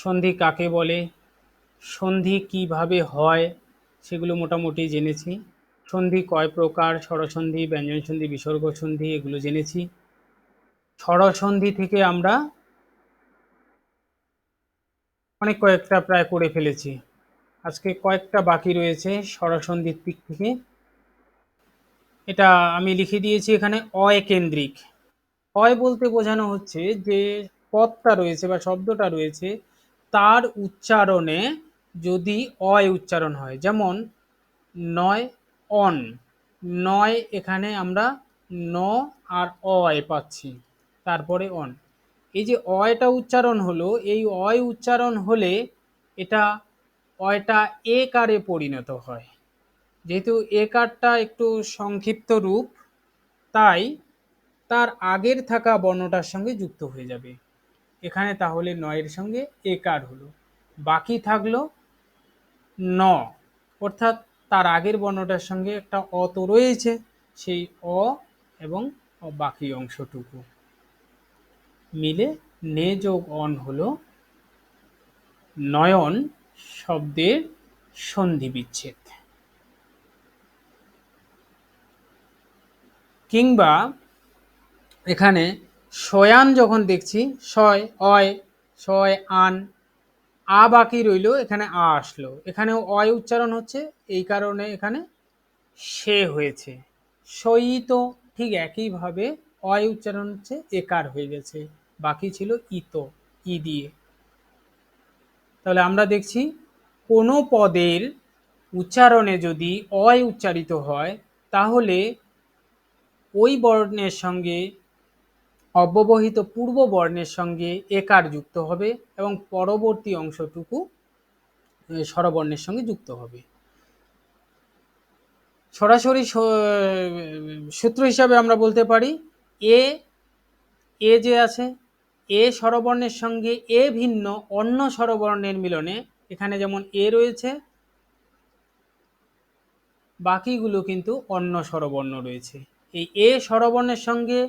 সন্ধি কাকে বলে, সন্ধি কিভাবে হয় সেগুলো মোটামুটি জেনেছি। সন্ধি কয় প্রকার, স্বরসন্ধি, ব্যঞ্জন সন্ধি, বিসর্গ সন্ধি, এগুলো জেনেছি। স্বরসন্ধি থেকে আমরা অনেক কয়েকটা প্রায় করে ফেলেছি, আজকে কয়েকটা বাকি রয়েছে স্বরসন্ধির দিক থেকে। এটা আমি লিখে দিয়েছি এখানে অয় কেন্দ্রিক। অয় বলতে বোঝানো হচ্ছে যে পদটা রয়েছে বা শব্দটা রয়েছে তার উচ্চারণে যদি অয় উচ্চারণ হয়, যেমন নয় অন, নয় এখানে আমরা ন আর অয় পাচ্ছি, তারপরে অন। এই যে অয়টা উচ্চারণ হলো, এই অয় উচ্চারণ হলে এটা অয়টা এ কারে পরিণত হয়। যেহেতু এ কারটা একটু সংক্ষিপ্ত রূপ, তাই তার আগের থাকা বর্ণটার সঙ্গে যুক্ত হয়ে যাবে এখানে, তাহলে নয়ের সঙ্গে একার হলো, বাকি থাকলো ন, অর্থাৎ তার আগের বর্ণটার সঙ্গে একটা অ তো রয়েছে, সেই অ এবং বাকি অংশটুকু মিলে নে যোগ অন হলো নয়ন শব্দের সন্ধি বিচ্ছেদ। কিংবা এখানে শয়ান যখন দেখছি, শয় অয়, শয় আন, আ বাকি রইল, এখানে আ আসলো, এখানেও অয় উচ্চারণ হচ্ছে, এই কারণে এখানে সে হয়েছে সইত। ঠিক একইভাবে অয় উচ্চারণ হচ্ছে একার হয়ে গেছে, বাকি ছিল ইত, ই দিয়ে। তাহলে আমরা দেখছি কোনো পদের উচ্চারণে যদি অয় উচ্চারিত হয় তাহলে ওই বর্ণের সঙ্গে অব্যবহিত পূর্ব বর্ণের সঙ্গে একার যুক্ত হবে এবং পরবর্তী অংশটুকু স্বরবর্ণের সঙ্গে যুক্ত হবে। সরাসরি সূত্র হিসাবে আমরা বলতে পারি এ, এ যে আছে, এ স্বরবর্ণের সঙ্গে এ ভিন্ন অন্য স্বরবর্ণের মিলনে, এখানে যেমন এ রয়েছে বাকিগুলো কিন্তু অন্য স্বরবর্ণ রয়েছে, এই এ স্বরবর্ণের সঙ্গে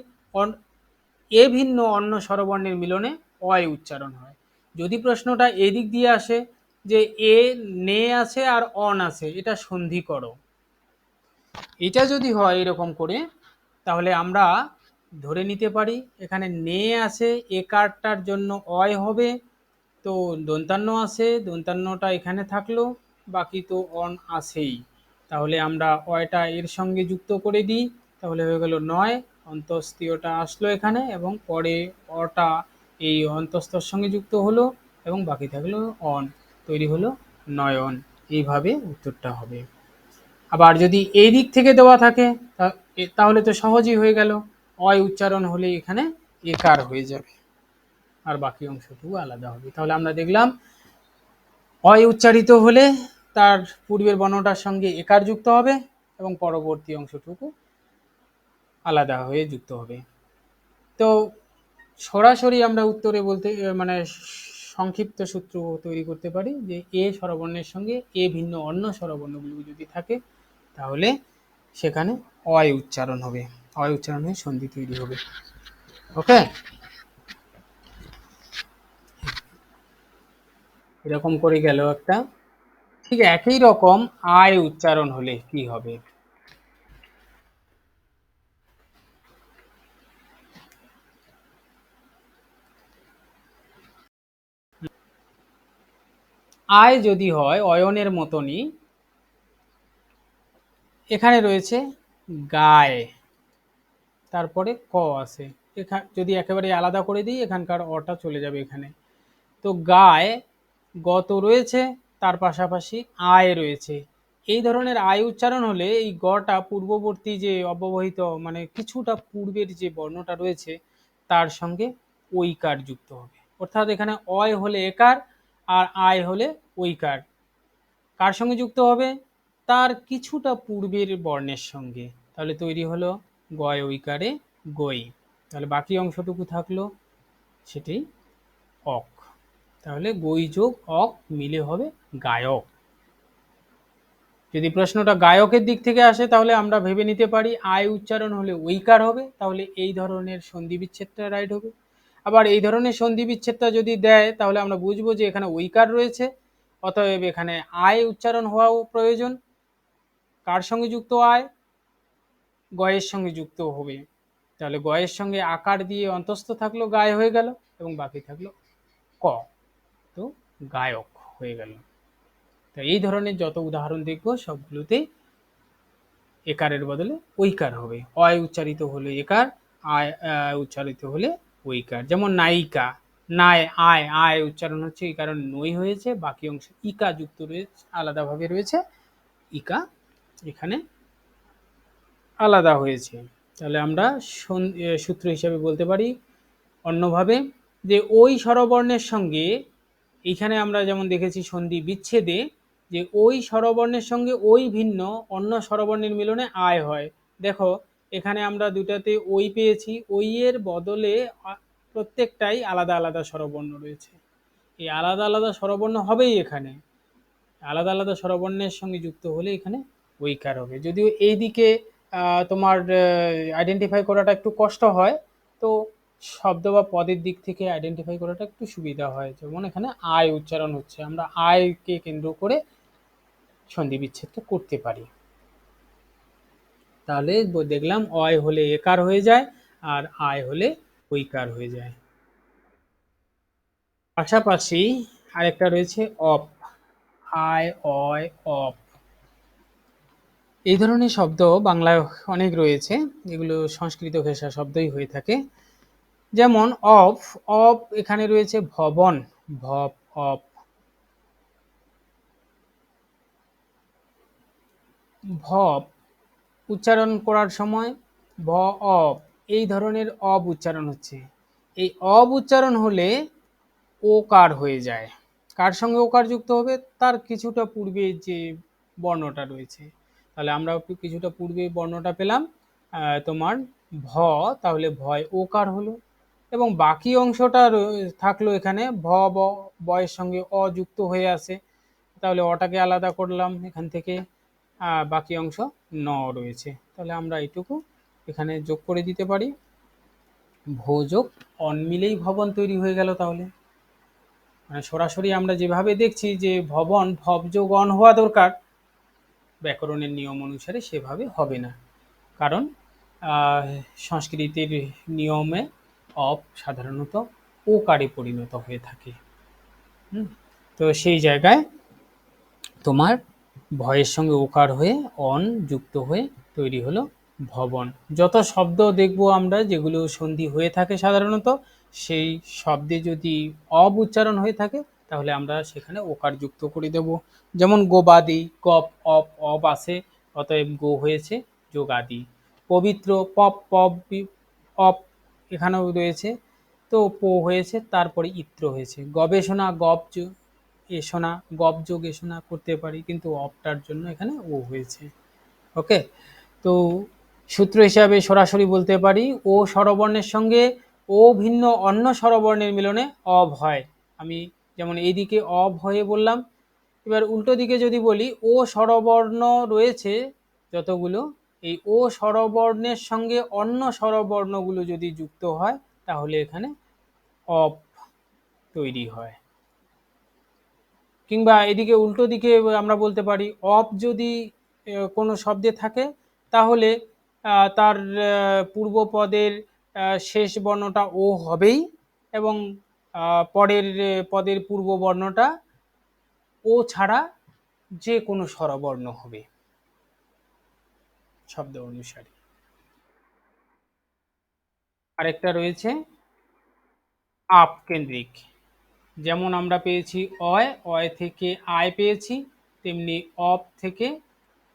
এ ভিন্ন অন্য স্বরবর্ণের মিলনে অয় উচ্চারণ হয়। যদি প্রশ্নটা এদিক দিয়ে আসে যে এ নে আছে আর অন আছে, এটা সন্ধি করো, এটা যদি হয় এরকম করে, তাহলে আমরা ধরে নিতে পারি এখানে নে আছে, এ কারটার জন্য অয় হবে, তো দন্তান্ন আছে, দন্তান্নটা এখানে থাকলো, বাকি তো অন আছেই, তাহলে আমরা অয়টা এর সঙ্গে যুক্ত করে দিই, তাহলে হয়ে গেল নয়, অন্তস্তীয়টা আসলো এখানে এবং পরে অটা এই অন্তস্থর সঙ্গে যুক্ত হলো এবং বাকি থাকলো অন, তৈরি হলো নয়ন। এইভাবে উত্তরটা হবে। আবার যদি এই দিক থেকে দেওয়া থাকে তাহলে তো সহজই হয়ে গেল, অয় উচ্চারণ হলে এখানে একার হয়ে যাবে আর বাকি অংশটুকু আলাদা হবে। তাহলে আমরা দেখলাম অয় উচ্চারিত হলে তার পূর্বের বর্ণটার সঙ্গে একার যুক্ত হবে এবং পরবর্তী অংশটুকু আলাদা হয়ে যুক্ত হবে। তো সরাসরি আমরা উত্তরে বলতে মানে সংক্ষিপ্ত সূত্র তৈরি করতে পারি যে এ স্বরবর্ণের সঙ্গে এ ভিন্ন অন্য স্বরবর্ণগুলো যদি থাকে তাহলে সেখানে অয় উচ্চারণ হবে, অয় উচ্চারণ হয়ে সন্ধি তৈরি হবে। ওকে, এরকম করে গেল একটা। ঠিক একই রকম আয় উচ্চারণ হলে কি হবে? আয় যদি হয় অয়নের মতনই, এখানে রয়েছে গায়, তারপরে ক আছে, এখানে যদি একেবারে আলাদা করে দিই এখানকার অটা চলে যাবে এখানে, তো গায় গ তো রয়েছে, তার পাশাপাশি আয় রয়েছে, এই ধরনের আয় উচ্চারণ হলে এই গটা পূর্ববর্তী যে অব্যবহিত মানে কিছুটা পূর্বের যে বর্ণটা রয়েছে তার সঙ্গে ঐকার যুক্ত হবে, অর্থাৎ এখানে অয় হলে একার আর আয় হলে ঐকার, কার সঙ্গে যুক্ত হবে? তার কিছুটা পূর্বের বর্ণের সঙ্গে, তাহলে তৈরি হলো গয় ঐকারে গই, তাহলে বাকি অংশটুকু থাকলো সেটি অক, তাহলে গই যোগ অক মিলে হবে গায়ক। যদি প্রশ্নটা গায়কের দিক থেকে আসে তাহলে আমরা ভেবে নিতে পারি আয় উচ্চারণ হলে ঐকার হবে, তাহলে এই ধরনের সন্ধি বিচ্ছেদটা রাইট হবে। আবার এই ধরনের সন্ধি বিচ্ছেদটা যদি দেয় তাহলে আমরা বুঝবো যে এখানে ওইকার রয়েছে, অতএব এখানে আয় উচ্চারণ হওয়াও প্রয়োজন। কার সঙ্গে যুক্ত আয়? গয়ের সঙ্গে যুক্ত হবে। তাহলে গয়ের সঙ্গে আকার দিয়ে অন্তস্থ থাকলো, গায় হয়ে গেল, এবং বাকি থাকলো ক, তো গায়ক হয়ে গেল। তো এই ধরনের যত উদাহরণ দেখব সবগুলোতেই একারের বদলে ঐকার হবে। অয় উচ্চারিত হলে একার, আয় উচ্চারিত হলে ঐকার। যেমন নায়িকা, নায় আয়, আয় উচ্চারণ হচ্ছে এই কারণে নই হয়েছে, বাকি অংশ ইকা যুক্ত রয়েছে, আলাদাভাবে রয়েছে, ইকা এখানে আলাদা হয়েছে। তাহলে আমরা সূত্র হিসাবে বলতে পারি অন্যভাবে যে ওই স্বরবর্ণের সঙ্গে, এইখানে আমরা যেমন দেখেছি সন্ধি বিচ্ছেদে যে ওই স্বরবর্ণের সঙ্গে ওই ভিন্ন অন্য স্বরবর্ণের মিলনে আয় হয়। দেখো এখানে আমরা দুটাতে ওই পেয়েছি, ওই এর বদলে প্রত্যেকটাই আলাদা আলাদা স্বরবর্ণ রয়েছে। এই আলাদা আলাদা স্বরবর্ণ হবেই এখানে, আলাদা আলাদা স্বরবর্ণের সঙ্গে যুক্ত হলে এখানে ওইকার হবে। যদিও এইদিকে তোমার আইডেন্টিফাই করাটা একটু কষ্ট হয়, তো শব্দ বা পদের দিক থেকে আইডেন্টিফাই করাটা একটু সুবিধা হয়। যেমন এখানে আয় উচ্চারণ হচ্ছে, আমরা আয়কে কেন্দ্র করে সন্ধি বিচ্ছেদটা করতে পারি। তাহলে দেখলাম অয় হলে একার হয়ে যায় আর আয় হলে ওইকার হয়ে যায়। পাশাপাশি আরেকটা রয়েছে অপ, আয় অয় অপ। এই ধরনের শব্দ বাংলায় অনেক রয়েছে, এগুলো সংস্কৃত ভাষা শব্দই হয়ে থাকে। যেমন অপ, অপ এখানে রয়েছে ভবন, ভব অপ, ভব উচ্চারণ করার সময় ভ অব, এই ধরনের অব উচ্চারণ হচ্ছে। এই অব উচ্চারণ হলে ওকার হয়ে যায়। কার সঙ্গে ওকার যুক্ত হবে? তার কিছুটা পূর্বে যে বর্ণটা রয়েছে। তাহলে আমরা কিছুটা পূর্বে বর্ণটা পেলাম তোমার ভ, তাহলে ভয় ওকার হলো, এবং বাকি অংশটা থাকলো এখানে ভ বয়ের সঙ্গে অ যুক্ত হয়ে আছে, তাহলে অটাকে আলাদা করলাম এখান থেকে, বাকি অংশ ন রয়েছে। তাহলে আমরা এইটুকু এখানে যোগ করে দিতে পারি, ভোযোগ অন মিলেই ভবন তৈরি হয়ে গেল। তাহলে মানে সরাসরি আমরা যেভাবে দেখছি যে ভবন ভবযোগ অন হওয়া দরকার, ব্যাকরণের নিয়ম অনুসারে সেভাবে হবে না, কারণ সংস্কৃতির নিয়মে অপ সাধারণত ওকারে পরিণত হয়ে থাকে। তো সেই জায়গায় তোমার ভয়ের সঙ্গে ওকার হয়ে অন যুক্ত হয়ে তৈরি হলো ভবন। যত শব্দ দেখব আমরা যেগুলো সন্ধি হয়ে থাকে সাধারণত, সেই শব্দে যদি অব উচ্চারণ হয়ে থাকে তাহলে আমরা সেখানে ওকার যুক্ত করে দেব। যেমন গোবাদি, গপ অপ অব আছে, অতএব গো হয়েছে যোগাদি। পবিত্র পপ পপ অপ এখানেও রয়েছে, তো পো হয়েছে, তারপরে ইত্র হয়েছে। গবেষণা গপ এসোনা, গপ যোগ এসোনা করতে পারি, কিন্তু অপটার জন্য এখানে ও হয়েছে। ওকে, তো সূত্র হিসাবে সরাসরি বলতে পারি ও স্বরবর্ণের সঙ্গে ও ভিন্ন অন্য স্বরবর্ণের মিলনে অব হয়। আমি যেমন এইদিকে অব হয়ে বললাম, এবার উল্টো দিকে যদি বলি ও স্বরবর্ণ রয়েছে যতগুলো, এই ও স্বরবর্ণের সঙ্গে অন্য স্বরবর্ণগুলো যদি যুক্ত হয় তাহলে এখানে অব তৈরি হয়। কিংবা এদিকে উল্টো দিকে আমরা বলতে পারি অপ যদি কোনো শব্দে থাকে তাহলে তার পূর্বপদের শেষ বর্ণটা ও হবেই, এবং পরের পদের পূর্ব বর্ণটা ও ছাড়া যে কোনো স্বরবর্ণ হবে শব্দ অনুসারে। আরেকটা রয়েছে আপ কেন্দ্রিক, যেমন আমরা পেয়েছি অয়, অয় থেকে আয় পেয়েছি, তেমনি অপ থেকে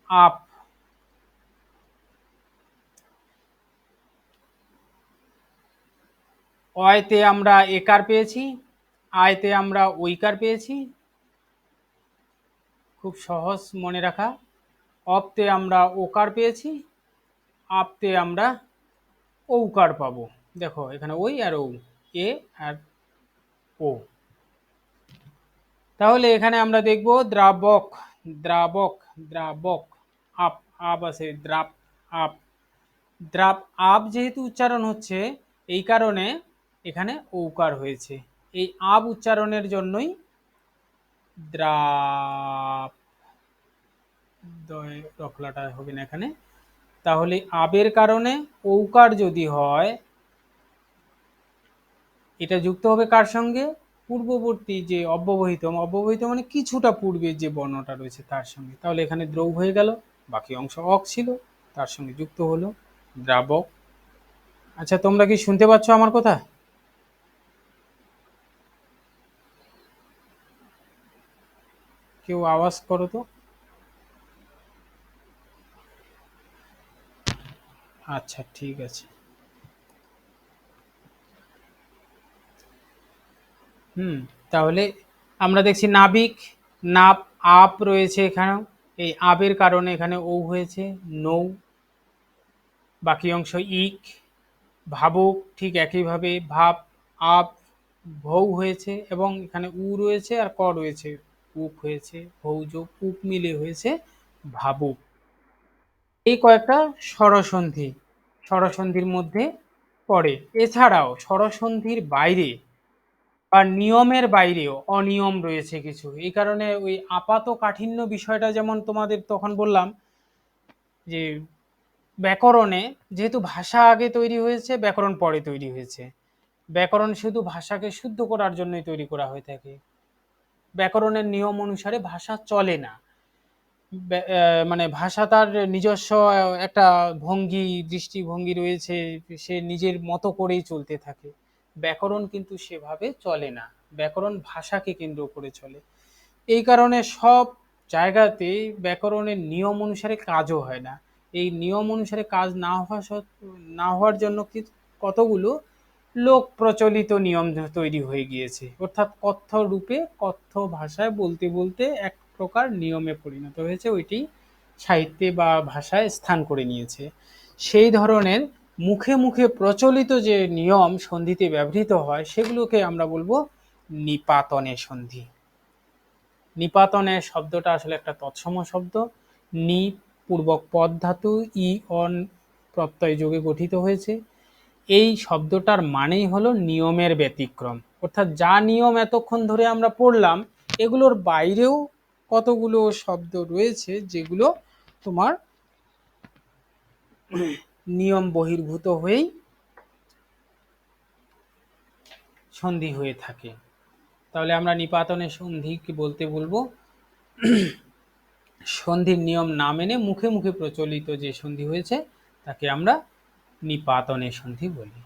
আপ। অয়তে আমরা একার পেয়েছি, আয়তে আমরা ওইকার পেয়েছি, খুব সহজ মনে রাখা। অপতে আমরা ওকার পেয়েছি, আপতে আমরা ঔকার পাবো। দেখো এখানে ওই আর ও, এ আর ও। তাহলে এখানে আমরা দেখব দ্রাবক, দ্রাবক, দ্রাবক, আপ, আপ আছে দ্রাব, আপ, দ্রাব আপ যেহেতু উচ্চারণ হচ্ছে এই কারণে এখানে ঔকার হয়েছে। এই আব উচ্চারণের জন্যই দ্রাপ, রখলাটা হবে না এখানে। তাহলে আবের কারণে ঔকার যদি হয়, এটা যুক্ত হবে কার সঙ্গে? পূর্ববর্তী যে অব্যবহিতম, অব্যবহিত মানে কিছুটা পূর্বে যে বর্ণটা রয়েছে তার সঙ্গে। তাহলে এখানে দ্রৌ হয়ে গেল, বাকি অংশ অক ছিল, তার সঙ্গে যুক্ত হলো দ্রাবক। আচ্ছা, তোমরা কি শুনতে পাচ্ছ আমার কথা? কেউ আওয়াজ করো তো। আচ্ছা, ঠিক আছে। তাহলে আমরা দেখছি নাবিক, নাপ, আপ রয়েছে এখানেও। এই আবের কারণে এখানে ও হয়েছে, নৌ। বাকি অংশ ইক। ভাবুক ঠিক একইভাবে ভাব, আপ, ভৌ হয়েছে, এবং এখানে উ রয়েছে আর ক রয়েছে, উক হয়েছে, ভৌ যোগ উক মিলে হয়েছে ভাবুক। এই কয়েকটা স্বরসন্ধি স্বরসন্ধির মধ্যে পড়ে। এছাড়াও স্বরসন্ধির বাইরে বা নিয়মের বাইরেও অনিয়ম রয়েছে কিছু। এই কারণে ওই আপাত কাঠিন্য বিষয়টা, যেমন তোমাদের তখন বললাম যে ব্যাকরণে যেহেতু ভাষা আগে তৈরি হয়েছে, ব্যাকরণ পরে তৈরি হয়েছে। ব্যাকরণ শুধু ভাষাকে শুদ্ধ করার জন্যই তৈরি করা হয়ে থাকে। ব্যাকরণের নিয়ম অনুসারে ভাষা চলে না। মানে ভাষা তার নিজস্ব একটা ভঙ্গি, দৃষ্টিভঙ্গি রয়েছে, সে নিজের মতো করেই চলতে থাকে। ব্যাকরণ কিন্তু সেভাবে চলে না, ব্যাকরণ ভাষাকে কেন্দ্র করে চলে। এই কারণে সব জায়গাতে ব্যাকরণের নিয়ম অনুসারে কাজও হয় না। এই নিয়ম অনুসারে কাজ না হওয়ার জন্য কি কতগুলো লোক প্রচলিত নিয়ম তৈরি হয়ে গিয়েছে, অর্থাৎ কথ্য রূপে কথ্য ভাষায় বলতে বলতে এক প্রকার নিয়মে পরিণত হয়েছে, ওইটি সাহিত্যে বা ভাষায় স্থান করে নিয়েছে। সেই ধরনের মুখে মুখে প্রচলিত যে নিয়ম সন্ধিতে ব্যবহৃত হয়, সেগুলোকে আমরা বলবো নিপাতনে সন্ধি। নিপাতনের শব্দটা আসলে একটা তৎসম শব্দ। নি পূর্বক পদ ধাতু, ই অন প্রত্যয় যোগে গঠিত হয়েছে। এই শব্দটার মানেই হলো নিয়মের ব্যতিক্রম, অর্থাৎ যা নিয়ম এতক্ষণ ধরে আমরা পড়লাম, এগুলোর বাইরেও কতগুলো শব্দ রয়েছে যেগুলো তোমার নিয়ম বহির্ভূত হয়েই সন্ধি হয়ে থাকে। তাহলে আমরা নিপাতনের সন্ধি কি বলতে বলবো, সন্ধির নিয়ম না মেনে মুখে মুখে প্রচলিত যে সন্ধি হয়েছে তাকে আমরা নিপাতনের সন্ধি বলি।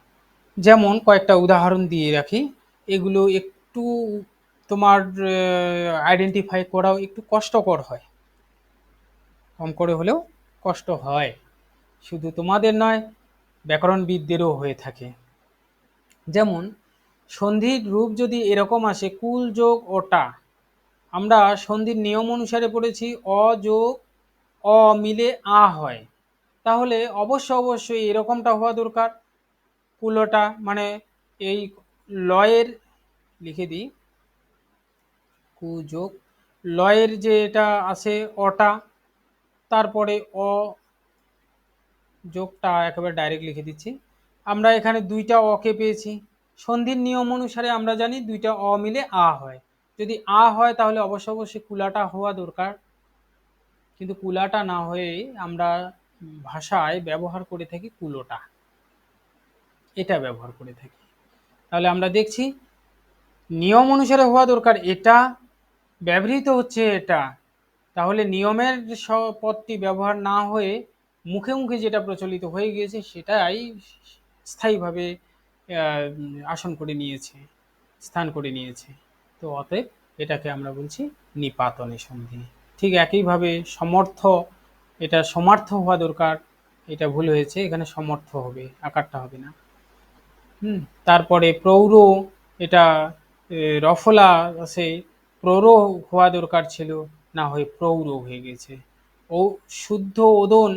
যেমন কয়েকটা উদাহরণ দিয়ে রাখি, এগুলো একটু তোমার আইডেন্টিফাই করাও একটু কষ্টকর হয়, কম করে হলেও কষ্ট হয়। শুধু তোমাদের নয়, ব্যাকরণবিদদেরও হয়ে থাকে। যেমন সন্ধির রূপ যদি এরকম আসে, কুল যোগ ওটা, আমরা সন্ধির নিয়ম অনুসারে পড়েছি অ যোগ অ মিলে আ হয়, তাহলে অবশ্যই এরকমটা হওয়া দরকার। কুলোটা মানে এই লয়ের, লিখে দিই, কু যোগ লয়ের যে এটা আছে অটা, তারপরে অ যোগটা একেবারে ডাইরেক্ট লিখে দিচ্ছি। আমরা এখানে দুইটা অকে পেয়েছি, সন্ধির নিয়ম অনুসারে আমরা জানি দুইটা অ মিলে আ হয়। যদি আ হয় তাহলে অবশ্যই কুলাটা হওয়া দরকার, কিন্তু কুলাটা না হয়ে আমরা ভাষায় ব্যবহার করে থাকি কুলোটা, এটা ব্যবহার করে থাকি। তাহলে আমরা দেখছি নিয়ম অনুসারে হওয়া দরকার এটা, ব্যবহৃত হচ্ছে এটা, তাহলে নিয়মের পদটি ব্যবহার না হয়ে মুখে মুখে যেটা প্রচলিত হয়ে গিয়েছে সেটাই স্থায়ীভাবে আসন করে নিয়েছে, স্থান করে নিয়েছে। তো অতএব এটাকে আমরা বলছি নিপাতনে সন্ধি। ঠিক একইভাবে সমর্থ, এটা সমার্থ হওয়া দরকার, এটা ভুল হয়েছে, এখানে সমর্থ হবে, আকারটা হবে না। তারপরে প্রৌঢ়, এটা রফলা আছে, প্রৌঢ় হওয়া দরকার ছিল, না হয়ে প্রৌঢ় হয়ে গেছে। ও শুদ্ধ ওদন,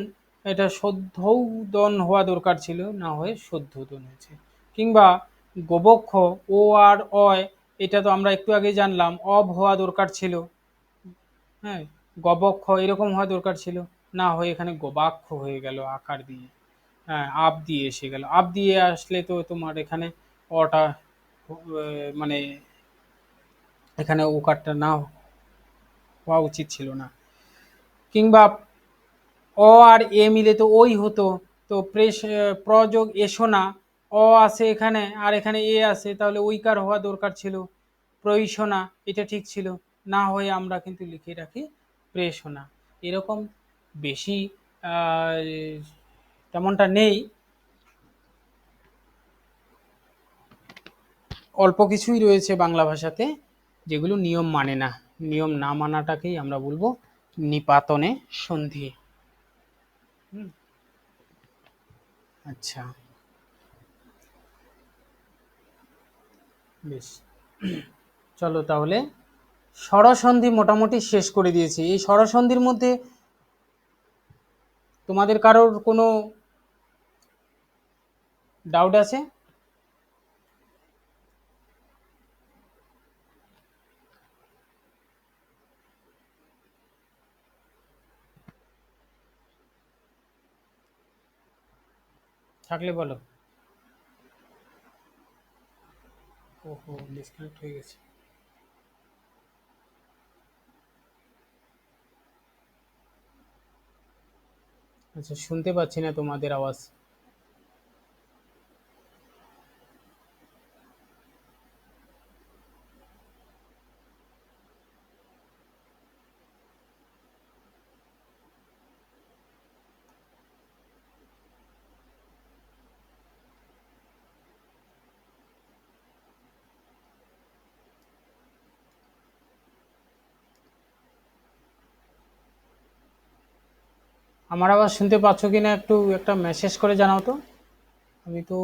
এটা শুদ্ধোদন হওয়া দরকার ছিল, না হয়ে শুদ্ধোদন হয়েছে। কিংবা গোবক্ষ ও আর অয়, এটা তো আমরা একটু আগে জানলাম অব হওয়া দরকার ছিল, হ্যাঁ, গবক্ষ এরকম হওয়া দরকার ছিল, না হয়ে এখানে গোবাক্ষ হয়ে গেল আকার দিয়ে, হ্যাঁ, আপ দিয়ে এসে গেল। আপ দিয়ে আসলে তো তোমার এখানে অটা মানে এখানে ওকারটা না হওয়া উচিত ছিল না, কিংবা অ আর এ মিলে তো ওই হতো, তো প্রযোগ এসো না, অ আছে এখানে আর এখানে এ আছে, তাহলে ওইকার হওয়া দরকার ছিল, প্রয়োশনা, এটা ঠিক ছিল, না হয়ে আমরা কিন্তু লিখে রাখি প্রেষণা। এরকম বেশি আহ, তেমনটা নেই, অল্প কিছুই রয়েছে বাংলা ভাষাতে যেগুলো নিয়ম মানে না, নিয়ম না মানাটাকেই আমরা বলবো নিপাতনে সন্ধি। হুম, আচ্ছা, বেশ, চলো তাহলে স্বরসন্ধি মোটামুটি শেষ করে দিয়েছি। এই স্বরসন্ধির মধ্যে তোমাদের কারোর কোনো ডাউট আছে? থাকলে বলো। ওহো, ডিসকানেক্ট হয়ে গেছে। আচ্ছা, শুনতে পাচ্ছি না তোমাদের আওয়াজ। আমার আওয়াজ শুনতে পাচ্ছ কিনা একটু একটা মেসেজ করে জানাও তো। আমি তো,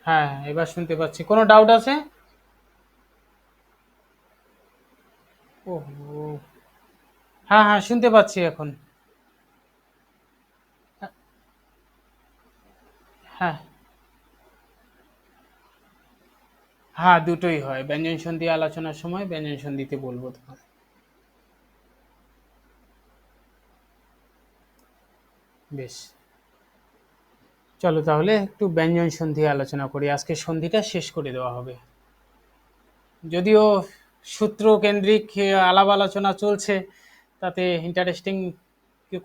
হ্যাঁ এবার শুনতে পাচ্ছি। কোনো ডাউট আছে? ওহো, হ্যাঁ হ্যাঁ শুনতে পাচ্ছি এখন। হ্যাঁ হ্যাঁ, দুটোই হয়, ব্যঞ্জন সন্ধি আলোচনার সময় ব্যঞ্জন সন্ধিতে বলবো তোমার। বেশ, চলো তাহলে একটু ব্যঞ্জন সন্ধি আলোচনা করি, আজকে সন্ধিটা শেষ করে দেওয়া হবে। যদিও সূত্র কেন্দ্রিক আলাপ আলোচনা চলছে, তাতে ইন্টারেস্টিং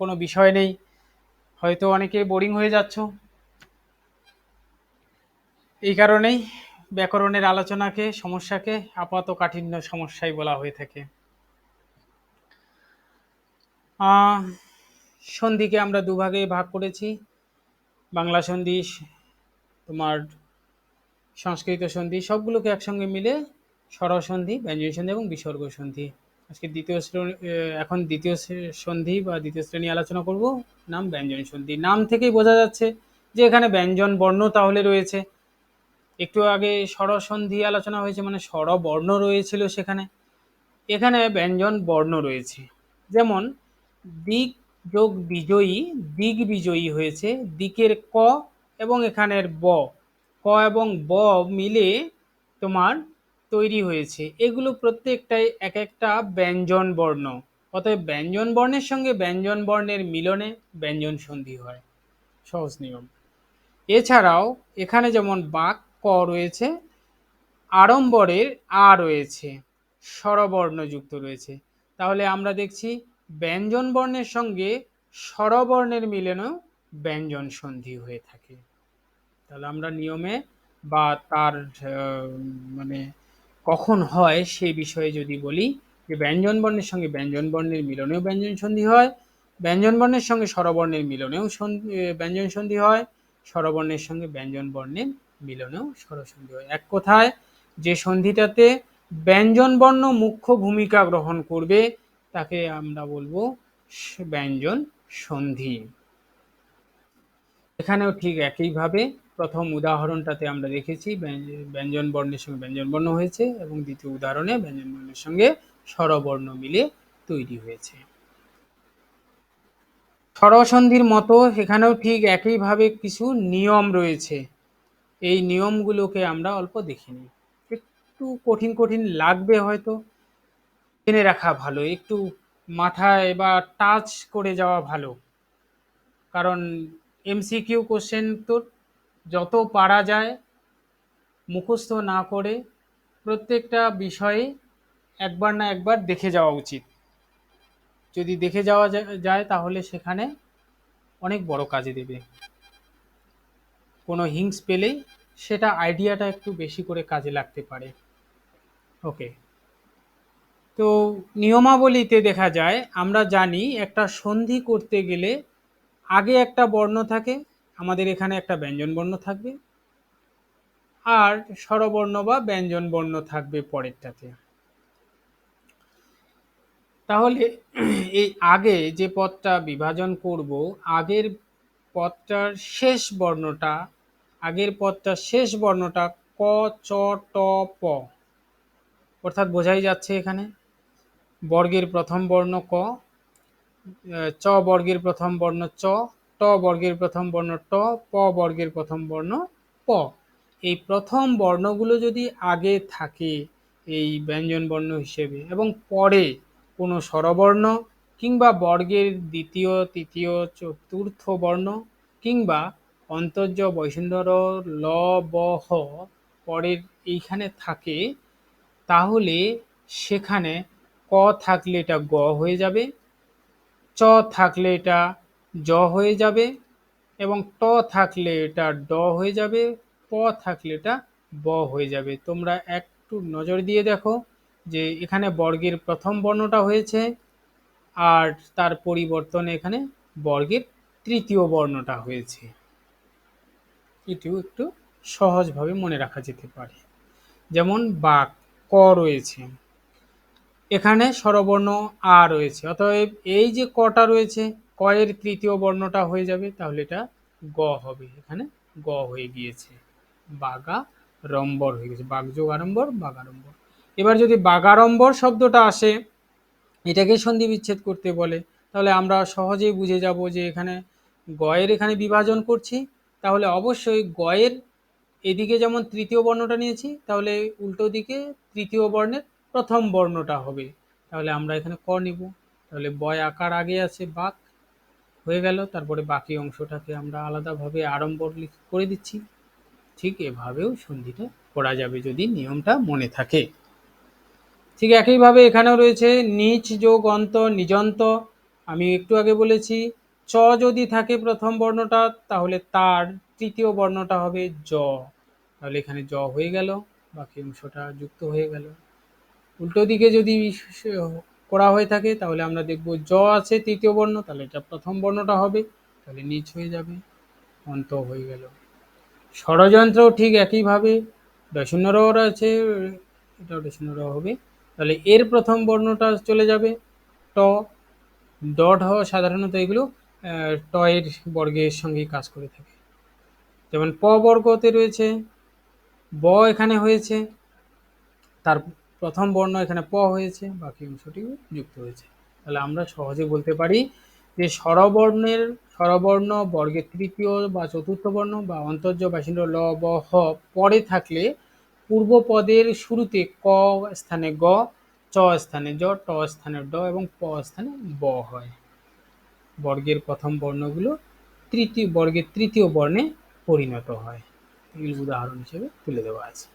কোনো বিষয় নেই, হয়তো অনেকে বোরিং হয়ে যাচ্ছ। এই কারণেই ব্যাকরণের আলোচনাকে, সমস্যাকে আপাত কাঠিন্য সমস্যাই বলা হয়ে থাকে। আহ, সন্ধিকে আমরা দুভাগে ভাগ করেছি, বাংলা সন্ধি, তোমার সংস্কৃত সন্ধি, সবগুলোকে একসঙ্গে মিলে স্বরসন্ধি, ব্যঞ্জন সন্ধি এবং বিসর্গ সন্ধি। আজকে দ্বিতীয় শ্রেণী, এখন দ্বিতীয় সন্ধি বা দ্বিতীয় শ্রেণী আলোচনা করব, নাম ব্যঞ্জন সন্ধি। নাম থেকেই বোঝা যাচ্ছে যে এখানে ব্যঞ্জন বর্ণ তাহলে রয়েছে। একটু আগে স্বরসন্ধি আলোচনা হয়েছে, মানে স্বরবর্ণ রয়েছিল সেখানে, এখানে ব্যঞ্জন বর্ণ রয়েছে। যেমন দিক যোগ বিজয়ী, দিক বিজয়ী হয়েছে, দিকের ক এবং এখানের ব, ক এবং ব মিলে তোমার তৈরি হয়েছে। এগুলো প্রত্যেকটাই এক একটা ব্যঞ্জন বর্ণ, অতএব ব্যঞ্জন বর্ণের সঙ্গে ব্যঞ্জন বর্ণের মিলনে ব্যঞ্জন সন্ধি হয়, সহজ নিয়ম। এছাড়াও এখানে যেমন বাক ক রয়েছে, আড়ম্বরের আ রয়েছে, স্বরবর্ণ যুক্ত রয়েছে, তাহলে আমরা দেখছি ব্যঞ্জন বর্ণের সঙ্গে স্বরবর্ণের মিলনেও ব্যঞ্জন সন্ধি হয়ে থাকে। তাহলে আমরা নিয়মে বা তার মানে কখন হয় সেই বিষয়ে যদি বলি, যে ব্যঞ্জন বর্ণের সঙ্গে ব্যঞ্জন বর্ণের মিলনেও ব্যঞ্জন সন্ধি হয়, ব্যঞ্জন বর্ণের সঙ্গে স্বরবর্ণের মিলনেও ব্যঞ্জন সন্ধি হয়, স্বরবর্ণের সঙ্গে ব্যঞ্জন বর্ণের মিলনেও স্বরসন্ধি হয়। এক কথায় যে সন্ধিটাতে ব্যঞ্জন বর্ণ মুখ্য ভূমিকা গ্রহণ করবে তাকে আমরা বলবো ব্যঞ্জন সন্ধি। এখানেও ঠিক একইভাবে প্রথম উদাহরণটাতে আমরা দেখেছি ব্যঞ্জন বর্ণের সঙ্গে ব্যঞ্জন বর্ণ হয়েছে এবং দ্বিতীয় উদাহরণে ব্যঞ্জন বর্ণের সঙ্গে স্বরবর্ণ মিলে তৈরি হয়েছে। স্বরসন্ধির মতো এখানেও ঠিক একইভাবে কিছু নিয়ম রয়েছে, এই নিয়মগুলোকে আমরা অল্প দেখে নিই। একটু কঠিন কঠিন লাগবে হয়তো, জেনে রাখা ভালো, একটু মাথায় বা টাচ করে যাওয়া ভালো, কারণ এমসিকিউ কোশ্চেন তো যত পারা যায় মুখস্থ না করে প্রত্যেকটা বিষয়ে একবার না একবার দেখে যাওয়া উচিত। যদি দেখে যাওয়া যায় তাহলে সেখানে অনেক বড় কাজে দেবে। কোনো হিংস পেলেই সেটা আইডিয়াটা একটু বেশি করে কাজে লাগতে পারে। ওকে, তো নিয়মাবলীতে দেখা যায়, আমরা জানি একটা সন্ধি করতে গেলে আগে একটা বর্ণ থাকে, আমাদের এখানে একটা ব্যঞ্জন বর্ণ থাকবে, আর স্বরবর্ণ বা ব্যঞ্জন বর্ণ থাকবে পরেরটাতে। তাহলে এই আগে যে পদটা বিভাজন করব, আগের পদটার শেষ বর্ণটা, ক, চ, ট, প, অর্থাৎ বোঝাই যাচ্ছে এখানে বর্গের প্রথম বর্ণ ক, চ বর্গের প্রথম বর্ণ চ, ট বর্গের প্রথম বর্ণ ট, প বর্গের প্রথম বর্ণ প। এই প্রথম বর্ণগুলো যদি আগে থাকে এই ব্যঞ্জন বর্ণ হিসেবে, এবং পরে কোনো স্বরবর্ণ কিংবা বর্গের দ্বিতীয়, তৃতীয়, চতুর্থ বর্ণ কিংবা অন্তর্জ, বৈষ্ণর, ল, ব, হ পরের এইখানে থাকে, তাহলে সেখানে ক থাকলে এটা গ হয়ে যাবে, চ থাকলে এটা জ হয়ে যাবে, এবং ট থাকলে এটা ড হয়ে যাবে, প থাকলে এটা ব হয়ে যাবে। তোমরা একটু নজর দিয়ে দেখো যে এখানে বর্গের প্রথম বর্ণটা হয়েছে, আর তার পরিবর্তনে এখানে বর্গের তৃতীয় বর্ণটা হয়েছে। এটিও একটু সহজভাবে মনে রাখা যেতে পারে। যেমন বাক, ক রয়েছে, এখানে স্বরবর্ণ আ রয়েছে, অতএব এই যে কটা রয়েছে, ক এর তৃতীয় বর্ণটা হয়ে যাবে, তাহলে এটা গ হবে, এখানে গ হয়ে গিয়েছে, বাগা রম্বর হয়ে গেছে, বাগযোগ আড়ম্বর, বাগাড়ম্বর। এবার যদি বাগাড়ম্বর শব্দটা আসে, এটাকে সন্ধি বিচ্ছেদ করতে বলে, তাহলে আমরা সহজেই বুঝে যাব যে এখানে গয়ের এখানে বিভাজন করছি, তাহলে অবশ্যই গয়ের এদিকে যেমন তৃতীয় বর্ণটা নিয়েছি, তাহলে উল্টো দিকে তৃতীয় বর্ণের প্রথম বর্ণটা হবে, তাহলে আমরা এখানে ক নিব, তাহলে বয় আকার আগে আছে, বাক হয়ে গেল, তারপরে বাকি অংশটাকে আমরা আলাদাভাবে আড়ম্বর করে দিচ্ছি। ঠিক এভাবেও সন্ধিটা করা যাবে যদি নিয়মটা মনে থাকে। ঠিক একইভাবে এখানেও রয়েছে নিচ যোগ অন্ত, নিজন্ত। আমি একটু আগে বলেছি চ যদি থাকে প্রথম বর্ণটা, তাহলে তার তৃতীয় বর্ণটা হবে জ, তাহলে এখানে জ হয়ে গেল, বাকি অংশটা যুক্ত হয়ে গেল। উল্টো দিকে যদি করা হয়ে থাকে, তাহলে আমরা দেখব জ আছে তৃতীয় বর্ণ, তাহলে এটা প্রথম বর্ণটা হবে, তাহলে নিচ হয়ে যাবে, অন্ত হয়ে গেল। ষড়যন্ত্র ঠিক একইভাবে, ডশূন্য আছে, এটাও ডশূন্য হবে, তাহলে এর প্রথম বর্ণটা চলে যাবে ট, ডট হ, সাধারণত এগুলো ট এর বর্গের সঙ্গে কাজ করে থাকে। যেমন প বর্গতে রয়েছে ব, এখানে হয়েছে, তার প্রথম বর্ণ এখানে প হয়েছে, বাকি অংশটি যুক্ত হয়েছে। তাহলে আমরা সহজে বলতে পারি যে স্বরবর্ণ বর্গের তৃতীয় বা চতুর্থ বর্ণ বা অন্তর্জ, বাসিন্দ, ল, ব, হ পরে থাকলে পূর্ব পদের শুরুতে ক স্থানে গ, চ স্থানে জ, ট স্থানে ড এবং প স্থানে ব হয়। বর্গের প্রথম বর্ণগুলো বর্গের তৃতীয় বর্ণে পরিণত হয়। এই উদাহরণ হিসেবে তুলে দেওয়া আছে।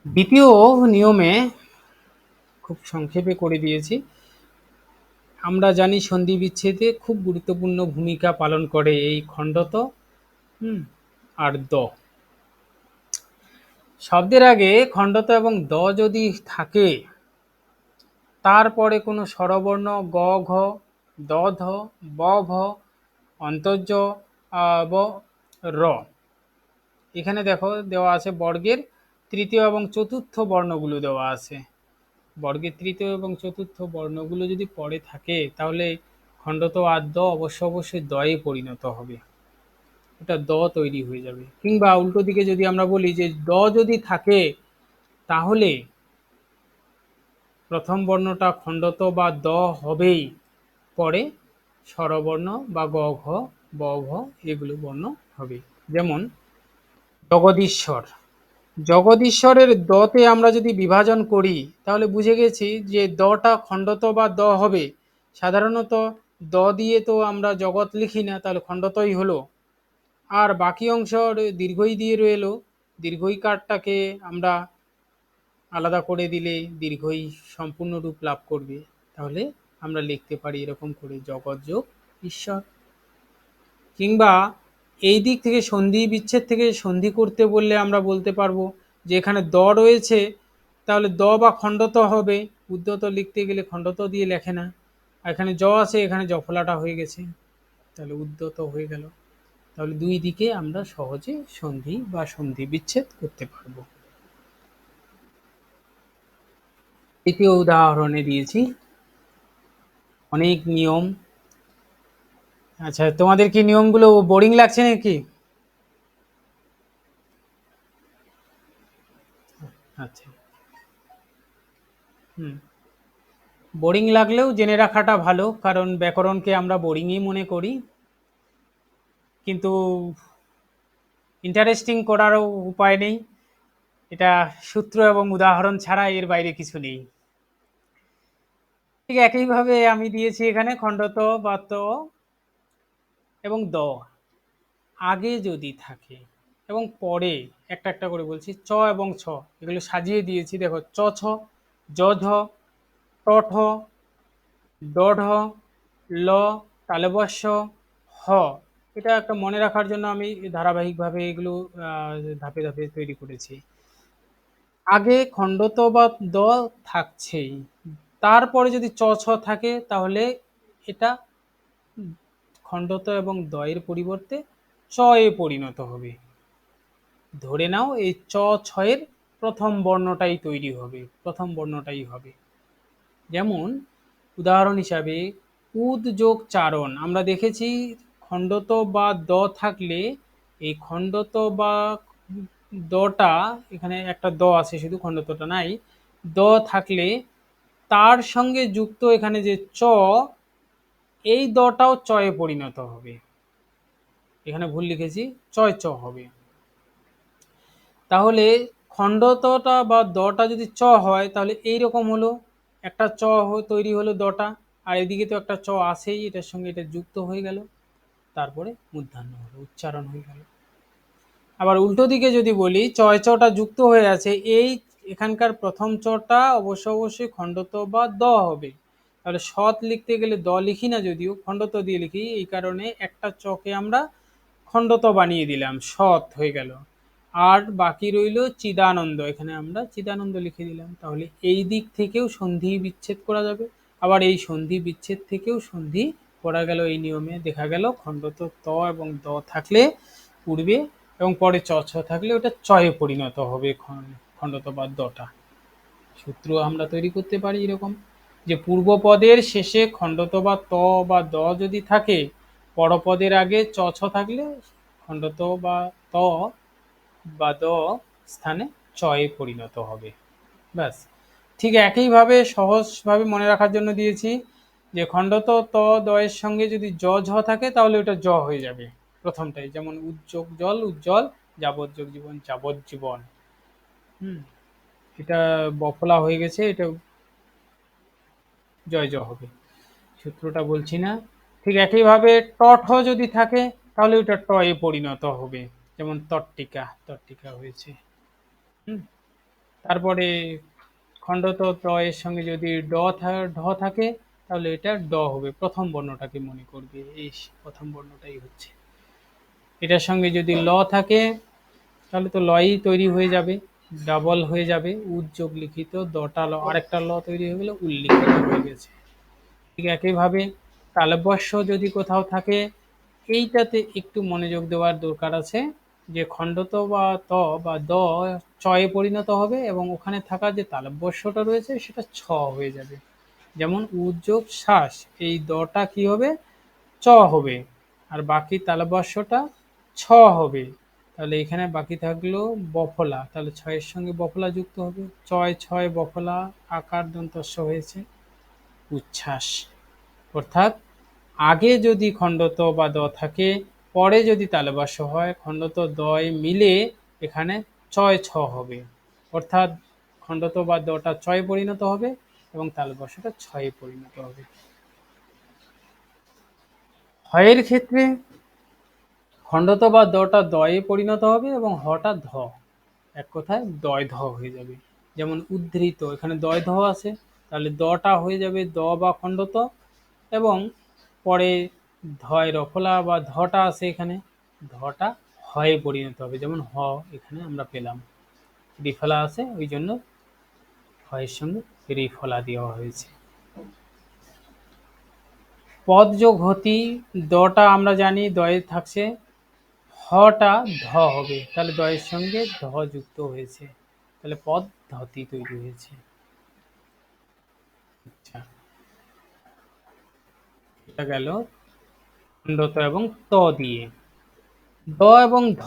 দ্বিতীয় নিয়মে খুব সংক্ষেপে করে দিয়েছি। আমরা জানি সন্ধি বিচ্ছেদে খুব গুরুত্বপূর্ণ ভূমিকা পালন করে এই খণ্ডত আর দ। শব্দের আগে খণ্ডত এবং দ যদি থাকে, তারপরে কোনো স্বরবর্ণ গ, ঘ, দ, ধ, ব, ভ, অন্তর্জ, ব, র, এখানে দেখো দেওয়া আছে বর্গের তৃতীয় এবং চতুর্থ বর্ণগুলো দেওয়া আছে। বর্গের তৃতীয় এবং চতুর্থ বর্ণগুলো যদি পরে থাকে, তাহলে খণ্ডত আর দ অবশ্যই দয়ে পরিণত হবে, এটা দ তৈরি হয়ে যাবে। কিংবা উল্টো দিকে যদি আমরা বলি যে দ যদি থাকে, তাহলে প্রথম বর্ণটা খণ্ডত বা দ হবেই, পরে স্বরবর্ণ বা গ, ঘ, ব, ভ এগুলো বর্ণ হবে। যেমন জগদীশ্বর, জগদীশ্বরের দতে আমরা যদি বিভাজন করি, তাহলে বুঝে গেছি যে দটা খণ্ডত বা দ হবে। সাধারণত দ দিয়ে তো আমরা জগৎ লিখি না, তাহলে খণ্ডতই হলো। আর বাকি অংশ দীর্ঘই দিয়ে রইলো, দীর্ঘইকারটাকে আমরা আলাদা করে দিলে দীর্ঘই সম্পূর্ণ রূপ লাভ করবে। তাহলে আমরা লিখতে পারি এরকম করে, জগৎ যোগ ঈশ্বর। কিংবা এই দিক থেকে সন্ধি বিচ্ছেদ থেকে সন্ধি করতে বললে আমরা বলতে পারবো যে এখানে দ রয়েছে, তাহলে দ বা খণ্ডত হবে, উদ্যত লিখতে গেলে খণ্ডত দিয়ে লেখে না। আর এখানে জ আছে, এখানে জফলাটা হয়ে গেছে, তাহলে উদ্যত হয়ে গেল। তাহলে দুই দিকে আমরা সহজে সন্ধি বা সন্ধি বিচ্ছেদ করতে পারবো। দ্বিতীয় উদাহরণে দিয়েছি অনেক নিয়ম। আচ্ছা, তোমাদের কি নিয়মগুলো বোরিং লাগছে নাকি? আচ্ছা, হুম, বোরিং লাগলেও জেনে রাখাটা ভালো, কারণ ব্যাকরণকে আমরা বোরিংই মনে করি, কিন্তু ইন্টারেস্টিং করারও উপায় নেই। এটা সূত্র এবং উদাহরণ ছাড়া এর বাইরে কিছু নেই। ঠিক একইভাবে আমি দিয়েছি এখানে খণ্ডত বা ত এবং দ আগে যদি থাকে এবং পরে, একটা একটা করে বলছি, চ এবং ছ এগুলো সাজিয়ে দিয়েছি। দেখো, চ ছ, জ ঝ, ট ঠ, ড ঢ, ল, তালব্য শ, হ। এটা একটা মনে রাখার জন্য আমি ধারাবাহিকভাবে এগুলো ধাপে ধাপে তৈরি করেছি। আগে খণ্ডত বা দ থাকছেই, তারপরে যদি চ ছ থাকে তাহলে এটা খণ্ডত এবং দয়ের পরিবর্তে চ এ পরিণত হবে। ধরে নাও এই চ ছয়ের প্রথম বর্ণটাই তৈরি হবে, প্রথম বর্ণটাই হবে। যেমন উদাহরণ হিসাবে উদ যোগ চারণ, আমরা দেখেছি খণ্ডত বা দ থাকলে এই খণ্ডত বা দটা, এখানে একটা দ আছে শুধু, খণ্ডতটা নাই, দ থাকলে তার সঙ্গে যুক্ত এখানে যে চ, এই দটাও চয়ে পরিণত হবে। এখানে ভুল লিখেছি, চয় চ হবে। তাহলে খণ্ডতটা বা দটা যদি চ হয় তাহলে এই রকম হলো, একটা চ তৈরি হলো দটা, আর এদিকে তো একটা চ আছেই, এটার সঙ্গে এটা যুক্ত হয়ে গেল, তারপরে মূর্ধন্য হলো, উচ্চারণ হয়ে গেল। আবার উল্টো দিকে যদি বলি চয় চটা যুক্ত হয়ে আছে, এই এখানকার প্রথম চটা অবশ্যই খণ্ডত বা দ হবে। তাহলে সৎ লিখতে গেলে দ লিখি না, যদিও খণ্ডত দিয়ে লিখি, এই কারণে একটা চকে আমরা খণ্ডত বানিয়ে দিলাম, সৎ হয়ে গেল। আর বাকি রইল চিদানন্দ, এখানে আমরা চিদানন্দ লিখে দিলাম। তাহলে এই দিক থেকেও সন্ধি বিচ্ছেদ করা যাবে, আবার এই সন্ধি বিচ্ছেদ থেকেও সন্ধি করা গেল। এই নিয়মে দেখা গেল খণ্ডত ত এবং দ থাকলে পূর্বে এবং পরে চ ছ থাকলে ওটা চয়ে পরিণত হবে, খণ্ডত বা দটা। সূত্র আমরা তৈরি করতে পারি এরকম, যে পূর্বপদের শেষে খণ্ডত বা ত বা দ যদি থাকে, পরপদের আগে চ ছ থাকলে খণ্ডত বা ত বা দ স্থানে চয়ে পরিণত হবে। ব্যাস। ঠিক একইভাবে সহজভাবে মনে রাখার জন্য দিয়েছি যে খণ্ডত ত দয়ের সঙ্গে যদি জ ঝ থাকে তাহলে ওটা জ হয়ে যাবে প্রথমটাই, যেমন উজ্জ্বল জল উজ্জ্বল, যাবজ্জীব জীবন যাবজ্জীবন। হুম, এটা বফলা হয়ে গেছে, এটা জয় জ হবে। সূত্রটা বলছি না। ঠিক একইভাবে ট ঠ যদি থাকে তাহলে ওটা ট এ পরিণত হবে, যেমন তট্টিকা, তট্টিকা হয়েছে। হুম, তারপরে খণ্ডত ত এর সঙ্গে যদি ঢ থাকে তাহলে এটা ড হবে, প্রথম বর্ণটাকে মনে করবে, এই প্রথম বর্ণটাই হচ্ছে। এটার সঙ্গে যদি ল থাকে তাহলে তো লই তৈরি হয়ে যাবে, ডাবল হয়ে যাবে, উদ্যোগ লিখিত দটা ল, আরেকটা ল তৈরি হয়ে গেলে উল্লিখিত হয়ে গেছে। ঠিক একইভাবে তালব্যস্য যদি কোথাও থাকে, এইটাতে একটু মনোযোগ দেওয়ার দরকার আছে, যে খণ্ডত বা ত বা দ চয়ে পরিণত হবে এবং ওখানে থাকা যে তালব্যস্যটা রয়েছে সেটা ছ হয়ে যাবে। যেমন উদ্যোগ শ্বাস, এই দটা কি হবে, চ হবে, আর বাকি তালব্যস্যটা ছ হবে। তাহলে এখানে বাকি থাকলো বফলা, তাহলে ছয়ের সঙ্গে বফলা যুক্ত হবে, চয় ছয় বফলা আকার দন্তস্য হয়েছে উচ্ছ্বাস। অর্থাৎ আগে যদি খণ্ডত বা দ থাকে, পরে যদি তালব্য হয়, খণ্ডত দয় মিলে এখানে চয় ছ হবে, অর্থাৎ খণ্ডত বা দটা ছয়ে পরিণত হবে এবং তালব্যটা ছয়ে পরিণত হবে। হয়ের ক্ষেত্রে খণ্ডত বা দটা দয়ে পরিণত হবে এবং হটা ধ, এক কথায় দয় ধ হয়ে যাবে। যেমন উদ্ধৃত, এখানে দয় ধ আছে, তাহলে দটা হয়ে যাবে দ বা খণ্ডত, এবং পরে ধয় রফলা বা ধটা আছে, এখানে ধটা হয়ে পরিণত হবে। যেমন হ এখানে আমরা পেলাম, রিফলা আছে, ওই জন্য হয়ের সঙ্গে রিফলা দেওয়া হয়েছে। পদ যোগ হতি, দটা আমরা জানি দয়ে থাকছে, হটা ধ হবে, তাহলে দয়ের সঙ্গে ধ যুক্ত হয়েছে, তাহলে পদ ধতি তৈরি হয়েছে। আচ্ছা, এটা গেল খণ্ডত এবং ত দিয়ে। দ এবং ধ,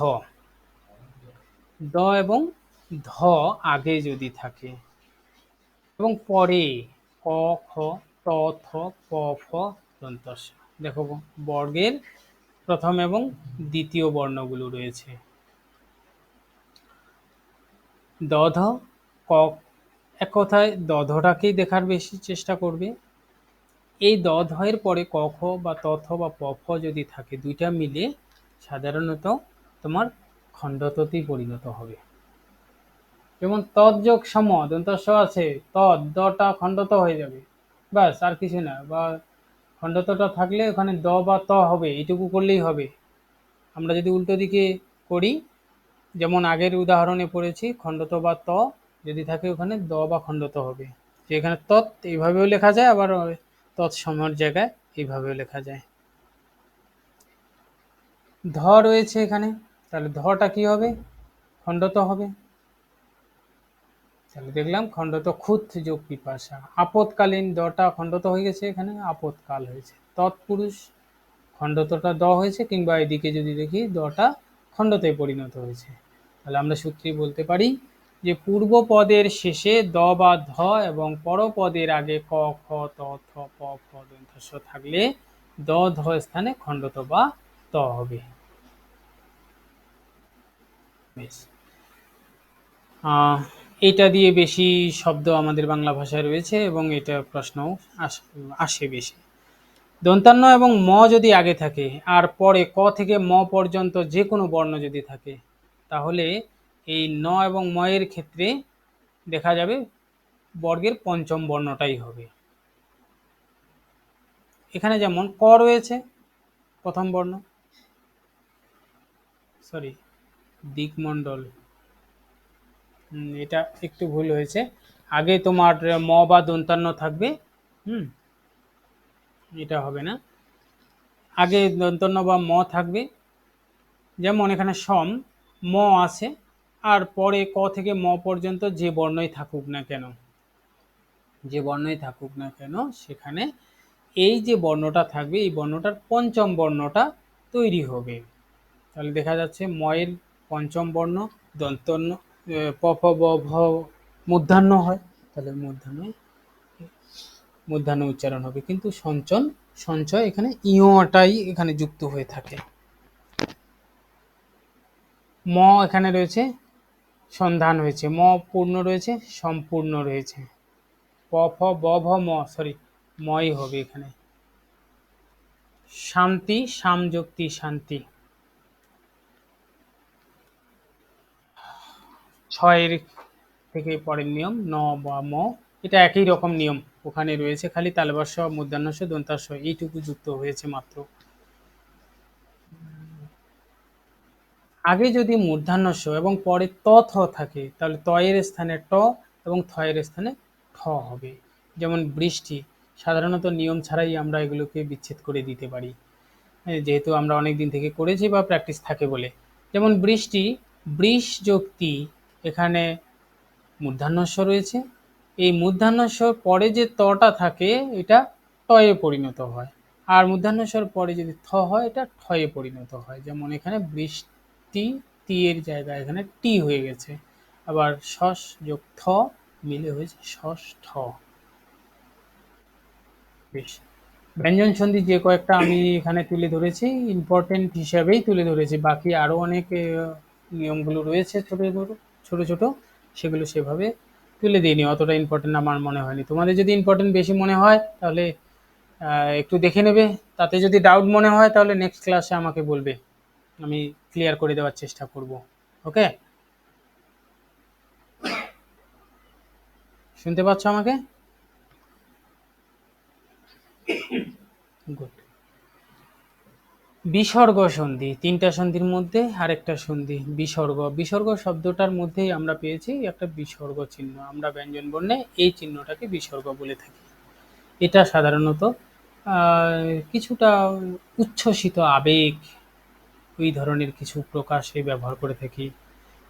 দ এবং ধ আগে যদি থাকে এবং পরে ক খ ত থ প ফ দন্ত স, দেখো বর্গের প্রথম এবং দ্বিতীয় বর্ণগুলো রয়েছে। দধ ক, এক কথায় দধটাকেই দেখার বেশি চেষ্টা করবে। এই দধের পরে ক খ বা ত থ বা প ফ যদি থাকে, দুইটা মিলে সাধারণত তোমার খণ্ডততেই পরিণত হবে। যেমন তৎযোগ সম, দন্তস্ব আছে, তৎ দটা খণ্ডত হয়ে যাবে, ব্যাস আর কিছু না। বা খণ্ডতটা থাকলে ওখানে দ বা ত হবে, এইটুকু করলেই হবে। আমরা যদি উল্টো দিকে করি, যেমন আগের উদাহরণে পড়েছি, খণ্ডত বা ত যদি থাকে ওখানে দ বা খণ্ডত হবে। যে এখানে তৎ এইভাবেও লেখা যায়, আবার তৎসময়ের জায়গায় এইভাবেও লেখা যায়। ধ রয়েছে এখানে, তাহলে ধটা কি হবে? খণ্ডত হবে। তাহলে দেখলাম খণ্ডত খুত যোগ পিপাসা। আপদকালীন দটা খণ্ডত হয়ে গেছে, এখানে আপদকাল হয়েছে। তৎপুরুষ, খণ্ডতটা দ হয়েছে, কিংবা এদিকে যদি দেখি দটা খণ্ডতে পরিণত হয়েছে। তাহলে আমরা সূত্রে বলতে পারি যে পূর্ব পদের শেষে দ বা ধ এবং পরপদের আগে ক খ ত থ প ফ দন্তস্ব থাকলে দ ধ স্থানে খণ্ডত বা ত হবে। বেশ, এটা দিয়ে বেশি শব্দ আমাদের বাংলা ভাষায় রয়েছে এবং এটা প্রশ্নও আসে বেশি। দন্তান্ন এবং ম যদি আগে থাকে আর পরে ক থেকে ম পর্যন্ত যে কোনো বর্ণ যদি থাকে, তাহলে এই ন এবং ম এর ক্ষেত্রে দেখা যাবে বর্গের পঞ্চম বর্ণটাই হবে। এখানে যেমন ক রয়েছে প্রথম বর্ণ, সরি দিকমণ্ডল, এটা একটু ভুল হয়েছে। আগে তোমার ম বা দন্তান্ন থাকবে, এটা হবে না, আগে দন্তন্য বা ম থাকবে। যেমন এখানে সম, ম আছে, আর পরে ক থেকে ম পর্যন্ত যে বর্ণই থাকুক না কেন, যে বর্ণই থাকুক না কেন, সেখানে এই যে বর্ণটা থাকবে, এই বর্ণটার পঞ্চম বর্ণটা তৈরি হবে। তাহলে দেখা যাচ্ছে ময়ের পঞ্চম বর্ণ দন্তন্য, প ফ ব ভ মূর্ধন্য হয়, তাহলে মূর্ধন্য উচ্চারণ হবে, কিন্তু সঞ্চয় এখানে ইয়টাই এখানে যুক্ত হয়ে থাকে। ম এখানে রয়েছে সন্ধান হয়েছে, ম পূর্ণ রয়েছে, সম্পূর্ণ রয়েছে। প ফ ব ভ ম, সরি মই হবে এখানে। শান্তি, সামযুক্তি শান্তি। ছয়ের থেকে পরের নিয়ম ন বা ম, এটা একই রকম নিয়ম ওখানে রয়েছে, খালি তালবস্য মূর্ধন্যস্য দন্তাস্য এইটুকু যুক্ত হয়েছে মাত্র। আগে যদি মূর্ধন্যস্য এবং পরে ত থ থাকে, তাহলে ত এর স্থানে ট এবং থ এর স্থানে ঠ হবে। যেমন বৃষ্টি, সাধারণত নিয়ম ছাড়াই আমরা এগুলোকে বিচ্ছেদ করে দিতে পারি, যেহেতু আমরা অনেক দিন থেকে করেছি বা প্র্যাকটিস থাকে বলে। যেমন বৃষ্টি, বৃষ যোগ তি, এখানে মূর্ধন্যস্য রয়েছে, এই মূর্ধন্যস্যর পরে যে তটা থাকে এটা টয়ে পরিণত হয়, আর মূর্ধন্যস্যর পরে যদি থ হয় এটা ঠয়ে পরিণত হয়। যেমন এখানে বৃষ্টি, তি এর জায়গায় এখানে টি হয়ে গেছে, আবার শস যোগ থ মিলে হয়েছে শস ঠ। বেশ, ব্যঞ্জন সন্ধি যে কয়েকটা আমি এখানে তুলে ধরেছি ইম্পর্টেন্ট হিসাবেই তুলে ধরেছি, বাকি আরও অনেক নিয়মগুলো রয়েছে ছোট ছোট ছোট, সেগুলো সেভাবে তুলে দিইনি, অতটা ইম্পর্টেন্ট আমার মনে হয়নি। তোমাদের যদি ইম্পর্টেন্ট বেশি মনে হয় তাহলে একটু দেখে নেবে, তাতে যদি ডাউট মনে হয় তাহলে নেক্সট ক্লাসে আমাকে বলবে, আমি ক্লিয়ার করে দেওয়ার চেষ্টা করব। ওকে, শুনতে পাচ্ছ আমাকে? গুড। বিসর্গ সন্ধি, তিনটা সন্ধির মধ্যে আরেকটা সন্ধি বিসর্গ। বিসর্গ শব্দটার মধ্যেই আমরা পেয়েছি একটা বিসর্গ চিহ্ন, আমরা ব্যঞ্জন বর্ণে এই চিহ্নটাকে বিসর্গ বলে থাকি। এটা সাধারণত কিছুটা উচ্ছ্বসিত আবেগ, ওই ধরনের কিছু প্রকাশে ব্যবহার করে থাকি,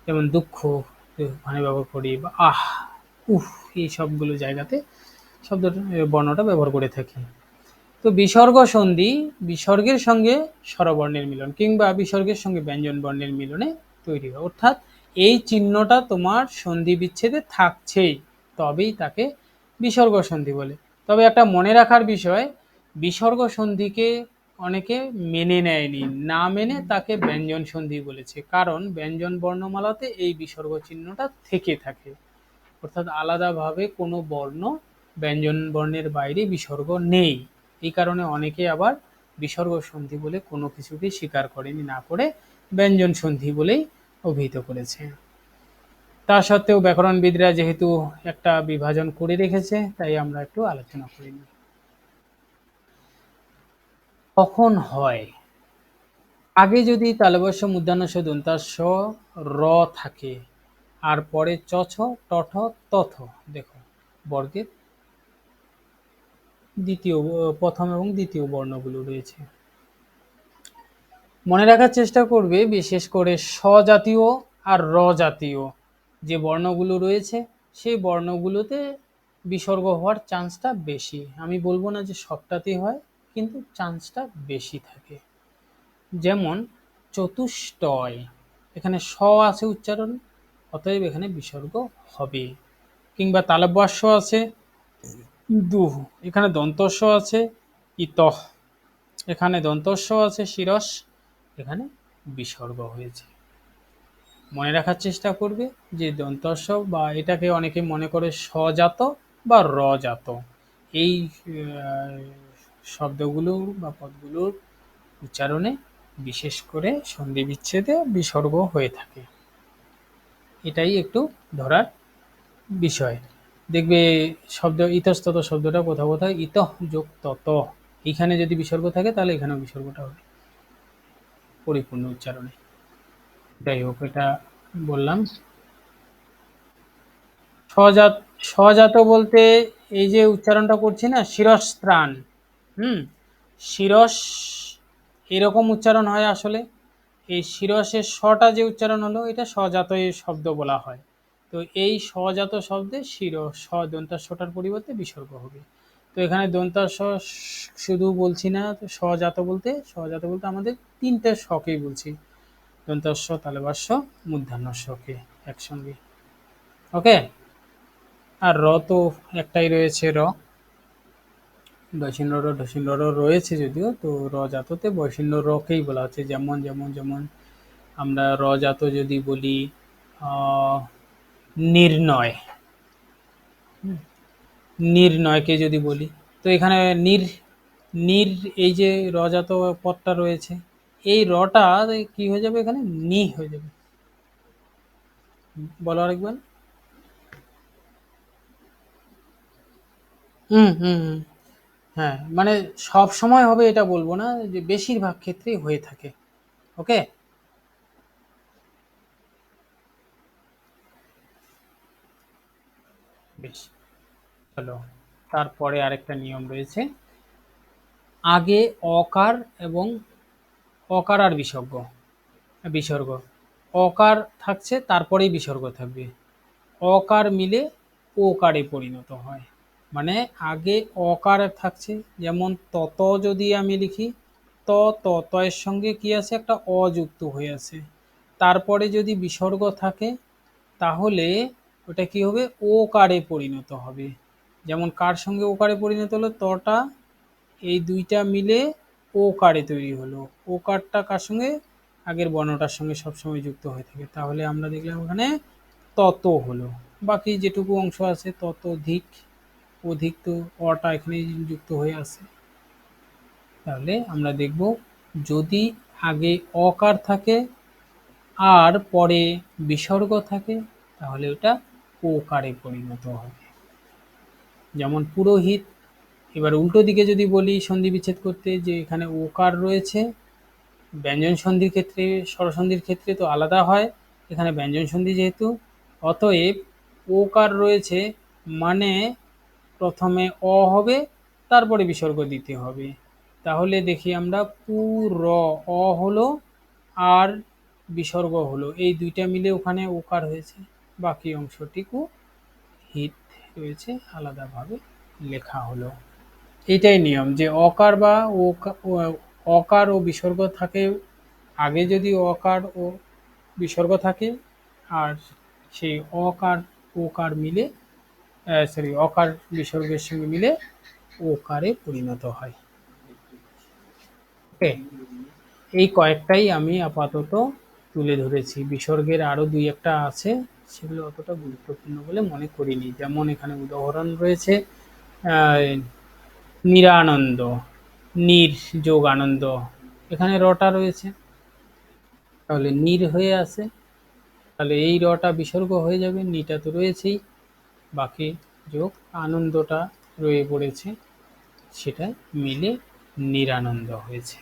যেমন দুঃখ ওখানে ব্যবহার করি, বা আহ, উফ, এই সবগুলো জায়গাতে শব্দ বর্ণটা ব্যবহার করে থাকি। তো বিসর্গ সন্ধি বিসর্গের সঙ্গে স্বরবর্ণের মিলন কিংবা বিসর্গের সঙ্গে ব্যঞ্জন বর্ণের মিলনে তৈরি হয়, অর্থাৎ এই চিহ্নটা তোমার সন্ধি বিচ্ছেদে থাকছেই, তবেই তাকে বিসর্গ সন্ধি বলে। তবে একটা মনে রাখার বিষয়, বিসর্গ সন্ধিকে অনেকে মেনে নেয়নি, না মেনে তাকে ব্যঞ্জন সন্ধি বলেছে, কারণ ব্যঞ্জন বর্ণমালাতে এই বিসর্গ চিহ্নটা থেকে থাকে, অর্থাৎ আলাদাভাবে কোনো বর্ণ ব্যঞ্জন বর্ণের বাইরে বিসর্গ নেই। এই কারণে অনেকে আবার বিসর্গ সন্ধি বলে কোনো কিছুকে স্বীকার করেনি, না করে ব্যঞ্জন সন্ধি বলেই অভিহিত করেছে। তা সত্ত্বেও ব্যাকরণবিদরা যেহেতু একটা বিভাজন করে রেখেছে, তাই আমরা একটু আলোচনা করে নিই। কখন হয়? আগে যদি তালব্য মূর্ধন্য দন্তাস্য র থাকে, আর পরে চ ছ ট ঠ ত থ, দেখো বর্গের দ্বিতীয়, প্রথম এবং দ্বিতীয় বর্ণগুলো রয়েছে। মনে রাখার চেষ্টা করবে, বিশেষ করে স্বজাতীয় আর র জাতীয় যে বর্ণগুলো রয়েছে, সেই বর্ণগুলোতে বিসর্গ হওয়ার চান্সটা বেশি। আমি বলবো না যে সবটাতেই হয়, কিন্তু চান্সটা বেশি থাকে। যেমন চতুষ্টয়, এখানে স আছে উচ্চারণ, অতএব এখানে বিসর্গ হবে। কিংবা তালব্যাস্য আছে দুহ, এখানে দন্তস্য আছে ইতহ, এখানে দন্তস্য আছে শিরস, এখানে বিসর্গ হয়েছে। মনে রাখার চেষ্টা করবে যে দন্তস্য, বা এটাকে অনেকে মনে করে স্বজাত বা রজাত, এই শব্দগুলোর বা পদগুলোর উচ্চারণে বিশেষ করে সন্ধি বিচ্ছেদে বিসর্গ হয়ে থাকে। এটাই একটু ধরার বিষয়। দেখবে শব্দ ইতস্তত শব্দটা কোথাও কোথাও ইতঃ যোগ তত, এখানে যদি বিসর্গ থাকে তাহলে এখানেও বিসর্গটা হবে পরিপূর্ণ উচ্চারণে। যাই হোক, এটা বললাম। সজাত, সজাত বলতে এই যে উচ্চারণটা করছি না, শিরস্ত্রাণ, হুম, শিরস এরকম উচ্চারণ হয় আসলে। এই শিরসের শটা যে উচ্চারণ হলো, এটা সজাত শব্দ বলা হয়। তো এই সজাত শব্দে শির স দন্তাস্বটার পরিবর্তে বিসর্গ হবে। তো এখানে দন্তাস্ব শুধু বলছি না, তো সজাত বলতে আমাদের তিনটে শকেই বলছি, দন্তাস্ব, তালব্যাস্য, মূর্ধন্য শকে একসঙ্গে। ওকে, আর র তো একটাই রয়েছে, র, বৈশিন্দ্র র, ঢসিন্দ্র র রয়েছে যদিও, তো র জাততে বৈশিন্দ্র রকেই বলা হচ্ছে। যেমন যেমন যেমন আমরা র জাত যদি বলি নির্ণয়, নির্ণয়কে যদি বলি, তো এখানে নির এই যে রজাত পদটা রয়েছে, এই রটা কি হয়ে যাবে, এখানে নি হয়ে যাবে। বলো আরেকবার। হুম হুম হুম, হ্যাঁ, মানে সব সময় হবে এটা বলবো না, যে বেশিরভাগ ক্ষেত্রেই হয়ে থাকে। ওকে, বেশ, চলো, তারপরে আরেকটা নিয়ম রয়েছে। আগে অকার এবং অকার আর বিসর্গ, অকার থাকছে তারপরেই বিসর্গ থাকবে, অকার মিলে ওকারে পরিণত হয়। মানে আগে অকার থাকছে, যেমন তত যদি আমি লিখি, ত ত ত এর সঙ্গে কি আছে, একটা অযুক্ত হয়ে আছে, তারপরে যদি বিসর্গ থাকে তাহলে ওটা কি হবে, ওকারে পরিণত হবে। যেমন কার সঙ্গে ওকারে পরিণত হলো, তটা, এই দুইটা মিলে ওকারে তৈরি হলো। ওকারটা কার সঙ্গে, আগের বর্ণটার সঙ্গে সবসময় যুক্ত হয়ে থাকে, তাহলে আমরা দেখলাম ওখানে তত হলো। বাকি যেটুকু অংশ আছে তত ধিক, অধিক তো অটা এখানে যুক্ত হয়ে আছে, তাহলে আমরা দেখব যদি আগে অকার থাকে আর পরে বিসর্গ থাকে তাহলে ওটা ওকারে পরিণত হবে। যেমন পুরোহিত। এবার উল্টো দিকে যদি বলি সন্ধি বিচ্ছেদ করতে, যে এখানে ওকার রয়েছে, ব্যঞ্জন সন্ধির ক্ষেত্রে স্বরসন্ধির ক্ষেত্রে তো আলাদা হয়, এখানে ব্যঞ্জন সন্ধি যেহেতু, অতএব ওকার রয়েছে মানে প্রথমে অ হবে, তারপরে বিসর্গ দিতে হবে। তাহলে দেখি আমরা পু র, অ হলো আর বিসর্গ হলো, এই দুইটা মিলে ওখানে ওকার হয়েছে, বাকি অংশটিকু হিত রয়েছে, আলাদাভাবে লেখা হলো। এটাই নিয়ম, যে অকার বা অকার ও বিসর্গ থাকে, আগে যদি অকার ও বিসর্গ থাকে আর সেই অকার ওকার মিলে, সরি, অকার বিসর্গের সঙ্গে মিলে ওকারে পরিণত হয়। ওকে, এই কয়েকটাই আমি আপাতত তুলে ধরেছি। বিসর্গের আরও দুই একটা আছে, সেগুলো অতটা গুরুত্বপূর্ণ বলে মনে করিনি। যেমন এখানে উদাহরণ রয়েছে নিরানন্দ, নির যোগ আনন্দ, এখানে রটা রয়েছে, তাহলে নির হয়ে আসে, তাহলে এই রটা বিসর্গ হয়ে যাবে, নিটা তো রয়েছেই, বাকি যোগ আনন্দটা রয়ে পড়েছে, সেটা মিলে নিরানন্দ হয়েছে।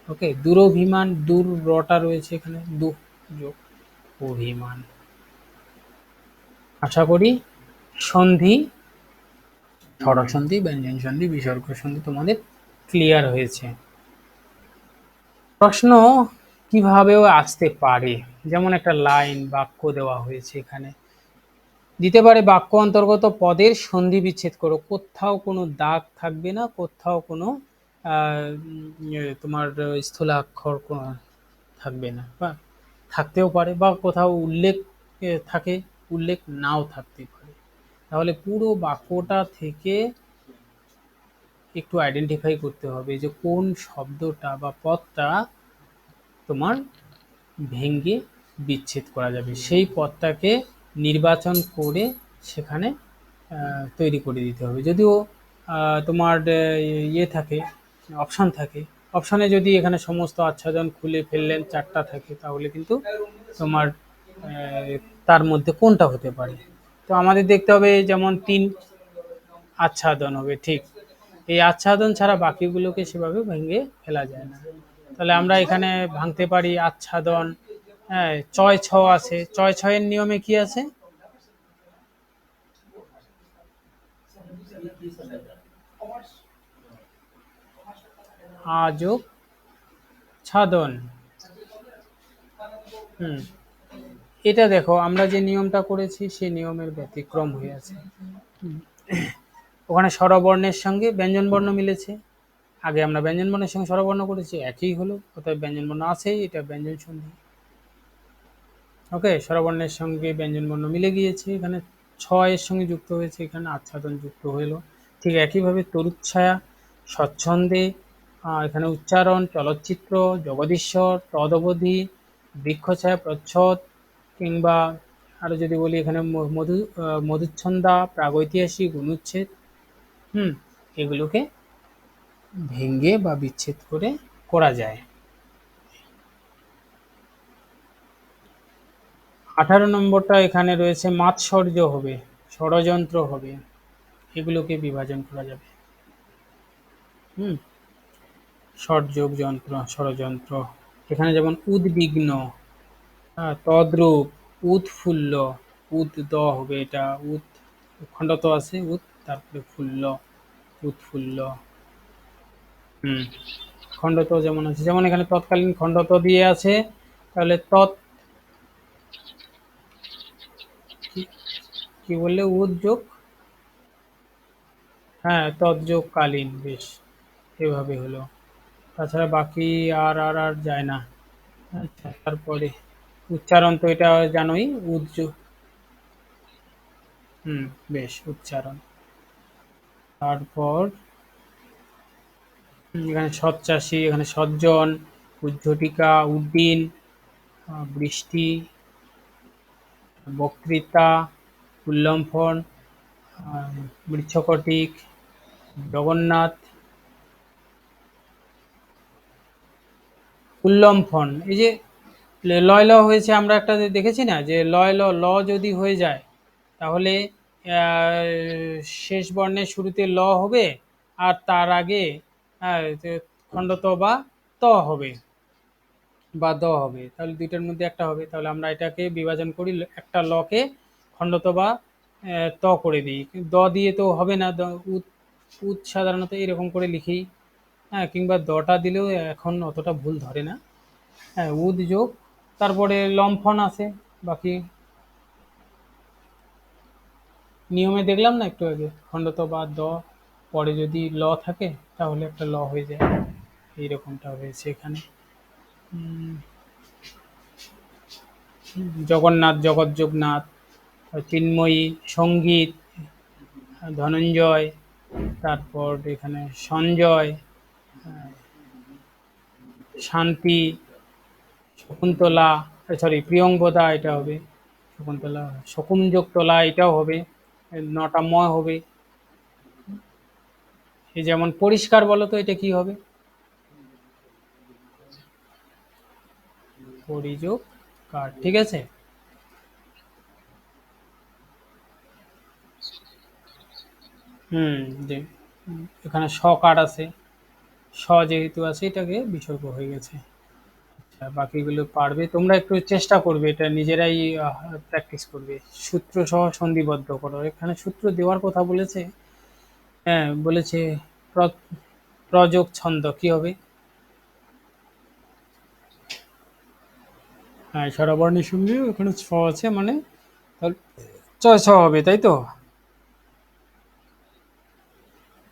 ওকে, দুরভিমান, দূর রটা রয়েছে এখানে, দু যোগ অভিমান। আশা করি সন্ধি, স্বরসন্ধি, ব্যঞ্জন সন্ধি, বিসর্গ সন্ধি তোমাদের ক্লিয়ার হয়েছে। প্রশ্ন কিভাবেও আসতে পারে, যেমন একটা লাইন বাক্য দেওয়া হয়েছে, এখানে দিতে পারে বাক্য অন্তর্গত পদের সন্ধি বিচ্ছেদ করো, কোথাও কোনো দাগ থাকবে না, কোথাও কোনো তোমার স্থূলাক্ষর কোনো থাকবে না, বা থাকতেও পারে, বা কোথাও উল্লেখ থাকে, উল্লেখ নাও থাকতে পারে। তাহলে পুরো বাক্যটা থেকে একটু আইডেন্টিফাই করতে হবে যে কোন শব্দটা বা পদটা তোমার ভেঙ্গে বিচ্ছেদ করা যাবে, সেই পদটাকে নির্বাচন করে সেখানে তৈরি করে দিতে হবে। যদিও তোমার ইয়ে থাকে, অপশান থাকে, অপশানে যদি এখানে সমস্ত আচ্ছাদন খুলে ফেললেন চারটা থাকে, তাহলে কিন্তু তোমার তার মধ্যে কোনটা হতে পারে, তো আমাদের দেখতে হবে, যেমন তিন আচ্ছাদন হবে, ঠিক, এই আচ্ছাদন ছাড়া বাকিগুলোকে সেভাবে ভেঙে ফেলা যায় না। তাহলে আমরা এখানে ভাঙতে পারি আচ্ছাদন, হ্যাঁ, চয় ছ আছে, চয় ছয়ের নিয়মে কি আছে, আযোগ ছাদন। হুম, এটা দেখো আমরা যে নিয়মটা করেছি সেই নিয়মের ব্যতিক্রম হয়ে আছে। ওখানে স্বরবর্ণের সঙ্গে ব্যঞ্জন বর্ণ মিলেছে, আগে আমরা ব্যঞ্জন বর্ণের সঙ্গে স্বরবর্ণ করেছি, একই হলো, অর্থাৎ ব্যঞ্জন বর্ণ আছেই, এটা ব্যঞ্জন সন্ধি। ওকে, স্বরবর্ণের সঙ্গে ব্যঞ্জন বর্ণ মিলে গিয়েছে, এখানে ছয়ের সঙ্গে যুক্ত হয়েছে, এখানে আচ্ছাদন যুক্ত হলো। ঠিক একইভাবে তরুচ্ছায়া, স্বচ্ছন্দে, এখানে উচ্চারণ, চলচ্চিত্র, জগদীশ্বর, তদবধি, বৃক্ষছায়া, প্রচ্ছদ, কিংবা আরো যদি বলি এখানে মধুচ্ছন্দা, প্রাগৈতিহাসিক, অনুচ্ছেদ, এগুলোকে ভেঙ্গে বা বিচ্ছেদ করে করা যায়। 18 নম্বরটা এখানে রয়েছে মাৎসর্য হবে, ষড়যন্ত্র হবে, এগুলোকে বিভাজন করা যাবে। ষড়যোগ যন্ত্র, ষড়যন্ত্র, এখানে যেমন উদ্বিগ্ন, তদ্রূপ, উৎফুল্ল, উদ দ হবে, এটা উদ খণ্ডত আছে, উদ তারপরে ফুল্ল, উৎফুল্ল। খণ্ডত যেমন আছে, যেমন এখানে তৎকালীন খণ্ডত দিয়ে আছে, তাহলে তৎ কি বললে, উদ্যোগ, হ্যাঁ, তৎযোগ কালীন, বেশ, এভাবে হলো। তাছাড়া বাকি আর আর আর যায় না। আচ্ছা, তারপরে উচ্চারণ তো এটা জানোই, বেশ, উচ্চারণ। তারপর এখানে সৎচাষী, এখানে সজ্জন, উদ্ধটিকা, উড্ডিন, বৃষ্টি, বক্তৃতা, উল্লম্ফন, মৃচ্ছকটিক, জগন্নাথ, উল্লম্ফন, এই যে লয় ল হয়েছে, আমরা একটা দেখেছি না যে লয় ল ল যদি হয়ে যায় তাহলে শেষ বর্ণের শুরুতে ল হবে আর তার আগে যে খণ্ডত বা ত হবে বা দ হবে, তাহলে দুইটার মধ্যে একটা হবে। তাহলে আমরা এটাকে বিভাজন করি, একটা লকে খণ্ডত বা ত করে দিই। দ দিয়ে তো হবে না, উৎ উৎ সাধারণত এরকম করে লিখি, হ্যাঁ, কিংবা দটা দিলেও এখন অতটা ভুল ধরে না। হ্যাঁ, উদ যোগ তারপরে লম্ফন আছে। বাকি নিয়মে দেখলাম না একটু আগে, খণ্ডত বা দ পরে যদি ল থাকে তাহলে একটা ল হয়ে যায়, এইরকমটা হয়েছে এখানে। জগন্নাথ, জগৎযোগনাথ, চিন্ময়ী, সঙ্গীত, ধনঞ্জয়, তারপর এখানে সঞ্জয়, শান্তি, শকুন্তলা, সরি প্রিয়ঙ্বদা, এটা হবে শকুন্তলা, শকুনযোগ তোলা, এটাও হবে, নটা ম হবে। এই যেমন পরিষ্কার, বলো তো এটা কি হবে? পরিযোগ কার, ঠিক আছে। হুম, যে এখানে স কার আছে, স যেহেতু আছে এটাকে বিসর্গ হয়ে গেছে। আচ্ছা, বাকিগুলো পারবে, তোমরা একটু চেষ্টা করবে, এটা নিজেরাই প্র্যাকটিস করবে। সূত্র সহ সন্ধিবদ্ধ করো, এখানে সূত্র দেওয়ার কথা বলেছে। হ্যাঁ, বলেছে প্রযোগ ছন্দ কি হবে? হ্যাঁ, স্বরবর্ণের সঙ্গে ওখানে ছ আছে মানে তাহলে ছয় ছ হবে, তাই তো?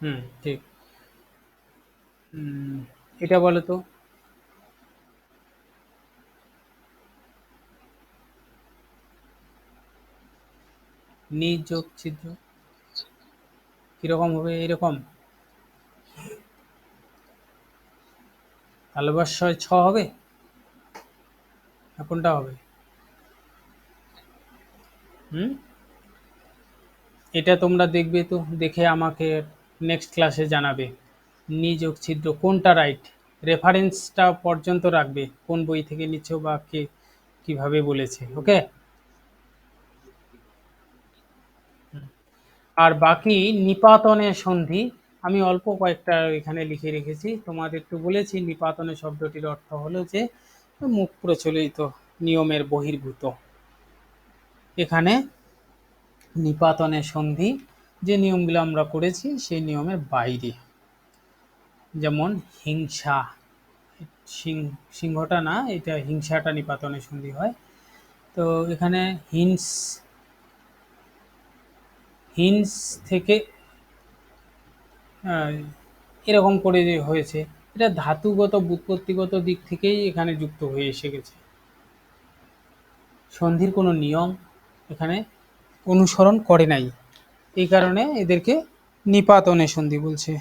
হুম, ঠিক। এটা বলো তো। নিযোগ ছিদ্র কিরকম হবে? এরকম তালব্যস্বয় ছ হবে না কোনটা হবে? হুম, এটা তোমরা দেখবে তো, দেখে আমাকে নেক্সট ক্লাসে জানাবে নিযোগ ছিদ্র কোনটা রাইট। রেফারেন্সটা পর্যন্ত রাখবে, কোন বই থেকে নিচ্ছ বা কে কিভাবে বলেছে, ওকে। আর বাকি নিপাতনের সন্ধি আমি অল্প কয়েকটা এখানে লিখে রেখেছি, তোমাদের একটু বলেছি। নিপাতনের শব্দটির অর্থ হলো যে মুখ প্রচলিত নিয়মের বহির্ভূত। এখানে নিপাতনের সন্ধি যে নিয়মগুলো আমরা করেছি সেই নিয়মের বাইরে, যেমন হিংসা, সিংহটা না, এটা হিংসাটা নিপাতনের সন্ধি হয়। তো এখানে হিংস, হিংস থেকে আহ, এরকম করে যে হয়েছে, এটা ধাতুগত ব্যুৎপত্তিগত দিক থেকেই এখানে যুক্ত হয়ে এসে গেছে। সন্ধির কোনো নিয়ম এখানে অনুসরণ করে নাই, এই কারণে এদেরকে নিপাতনের সন্ধি বলছে।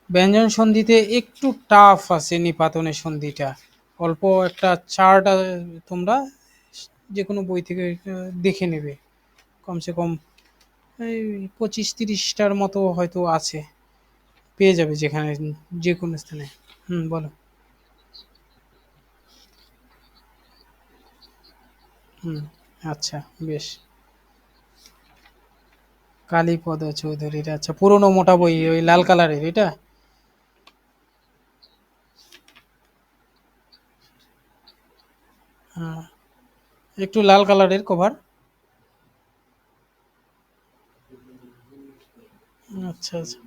ব্যঞ্জন সন্ধিতে একটু টাফ আছে নিপাতনের সন্ধিটা, অল্প একটা চার্ট তোমরা যে কোনো বই থেকে দেখে নেবে, কমসে কম এই 25-30টার মতো হয়তো আছে, পেয়ে যাবে যেখানে, যে কোনো স্থানে। বলো। হুম, আচ্ছা, বেশ। কালীপদ চৌধুরীর, আচ্ছা, পুরোনো মোটা বই, ওই লাল কালারের এটা। হ্যাঁ, একটু লাল কালারের কভার। আচ্ছা, আচ্ছা।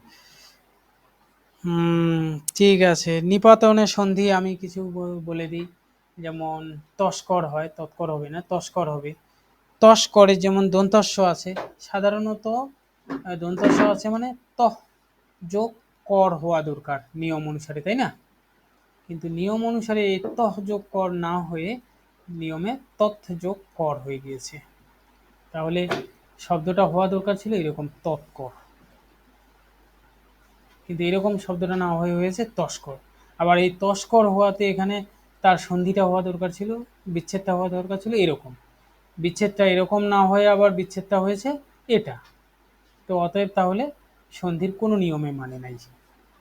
হুম, ঠিক আছে। নিপাতনের সন্ধি আমি কিছু বলে দিই, যেমন তস্কর হয়, তৎকর হবে না, তস্কর হবে। তস্করের যেমন দন্তস্ব আছে, সাধারণত দন্তস্ব আছে মানে তহ যোগ কর হওয়া দরকার নিয়ম অনুসারে, তাই না? কিন্তু নিয়ম অনুসারে এই তহ যোগ কর না হয়ে নিয়মে তথ্য যোগ কর হয়ে গিয়েছে। তাহলে শব্দটা হওয়া দরকার ছিল এরকম তৎকর, কিন্তু এরকম শব্দটা না হয়ে হয়েছে তস্কর। আবার এই তস্কর হওয়াতে এখানে তার সন্ধিটা হওয়া দরকার ছিল, বিচ্ছেদটা হওয়া দরকার ছিল এরকম, বিচ্ছেদটা এরকম না হয়ে আবার বিচ্ছেদটা হয়েছে এটা। তো অতএব তাহলে সন্ধির কোনো নিয়মে মানে নাই,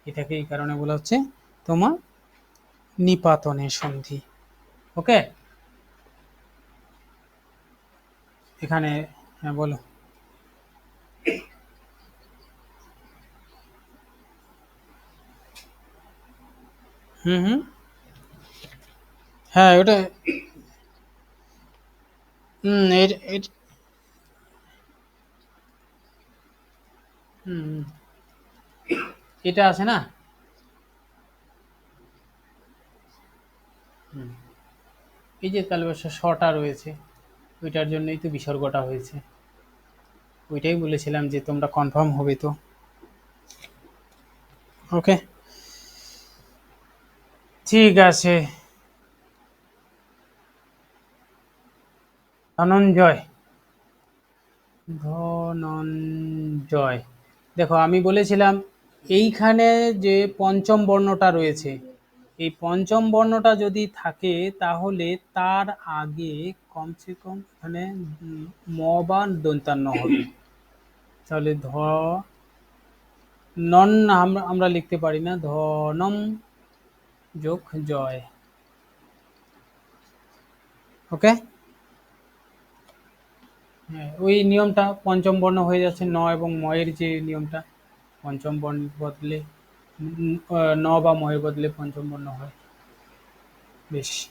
এটাকে এই কারণে বলা হচ্ছে তোমার নিপাতনের সন্ধি। ওকে, এখানে হ্যাঁ বলো। হুম হুম, হ্যাঁ ওটা, হুম হুম হুম, এটা আছে না, হুম, এই যে তালবেশা শটা রয়েছে, ওইটার জন্যই তো বিসর্গটা হয়েছে। ওইটাই বলেছিলাম যে তোমরা কনফার্ম হবে তো। ওকে, ঠিক আছে। ধনঞ্জয়, ধনঞ্জয়, দেখো আমি বলেছিলাম এইখানে যে পঞ্চম বর্ণটা রয়েছে, এই পঞ্চম বর্ণটা যদি থাকে তাহলে তার আগে কমসে কম এখানে ম বা দন্তান্ন হবে। তাহলে নন আমরা লিখতে পারি না, ধনম যোগ জয়। ওকে, হ্যাঁ ওই নিয়মটা পঞ্চম বর্ণ হয়ে যাচ্ছে ন এবং ময়ের যে নিয়মটা, পঞ্চম বর্ণের বদলে ন বা ময়ের বদলে পঞ্চম বর্ণ হয়। বেশ।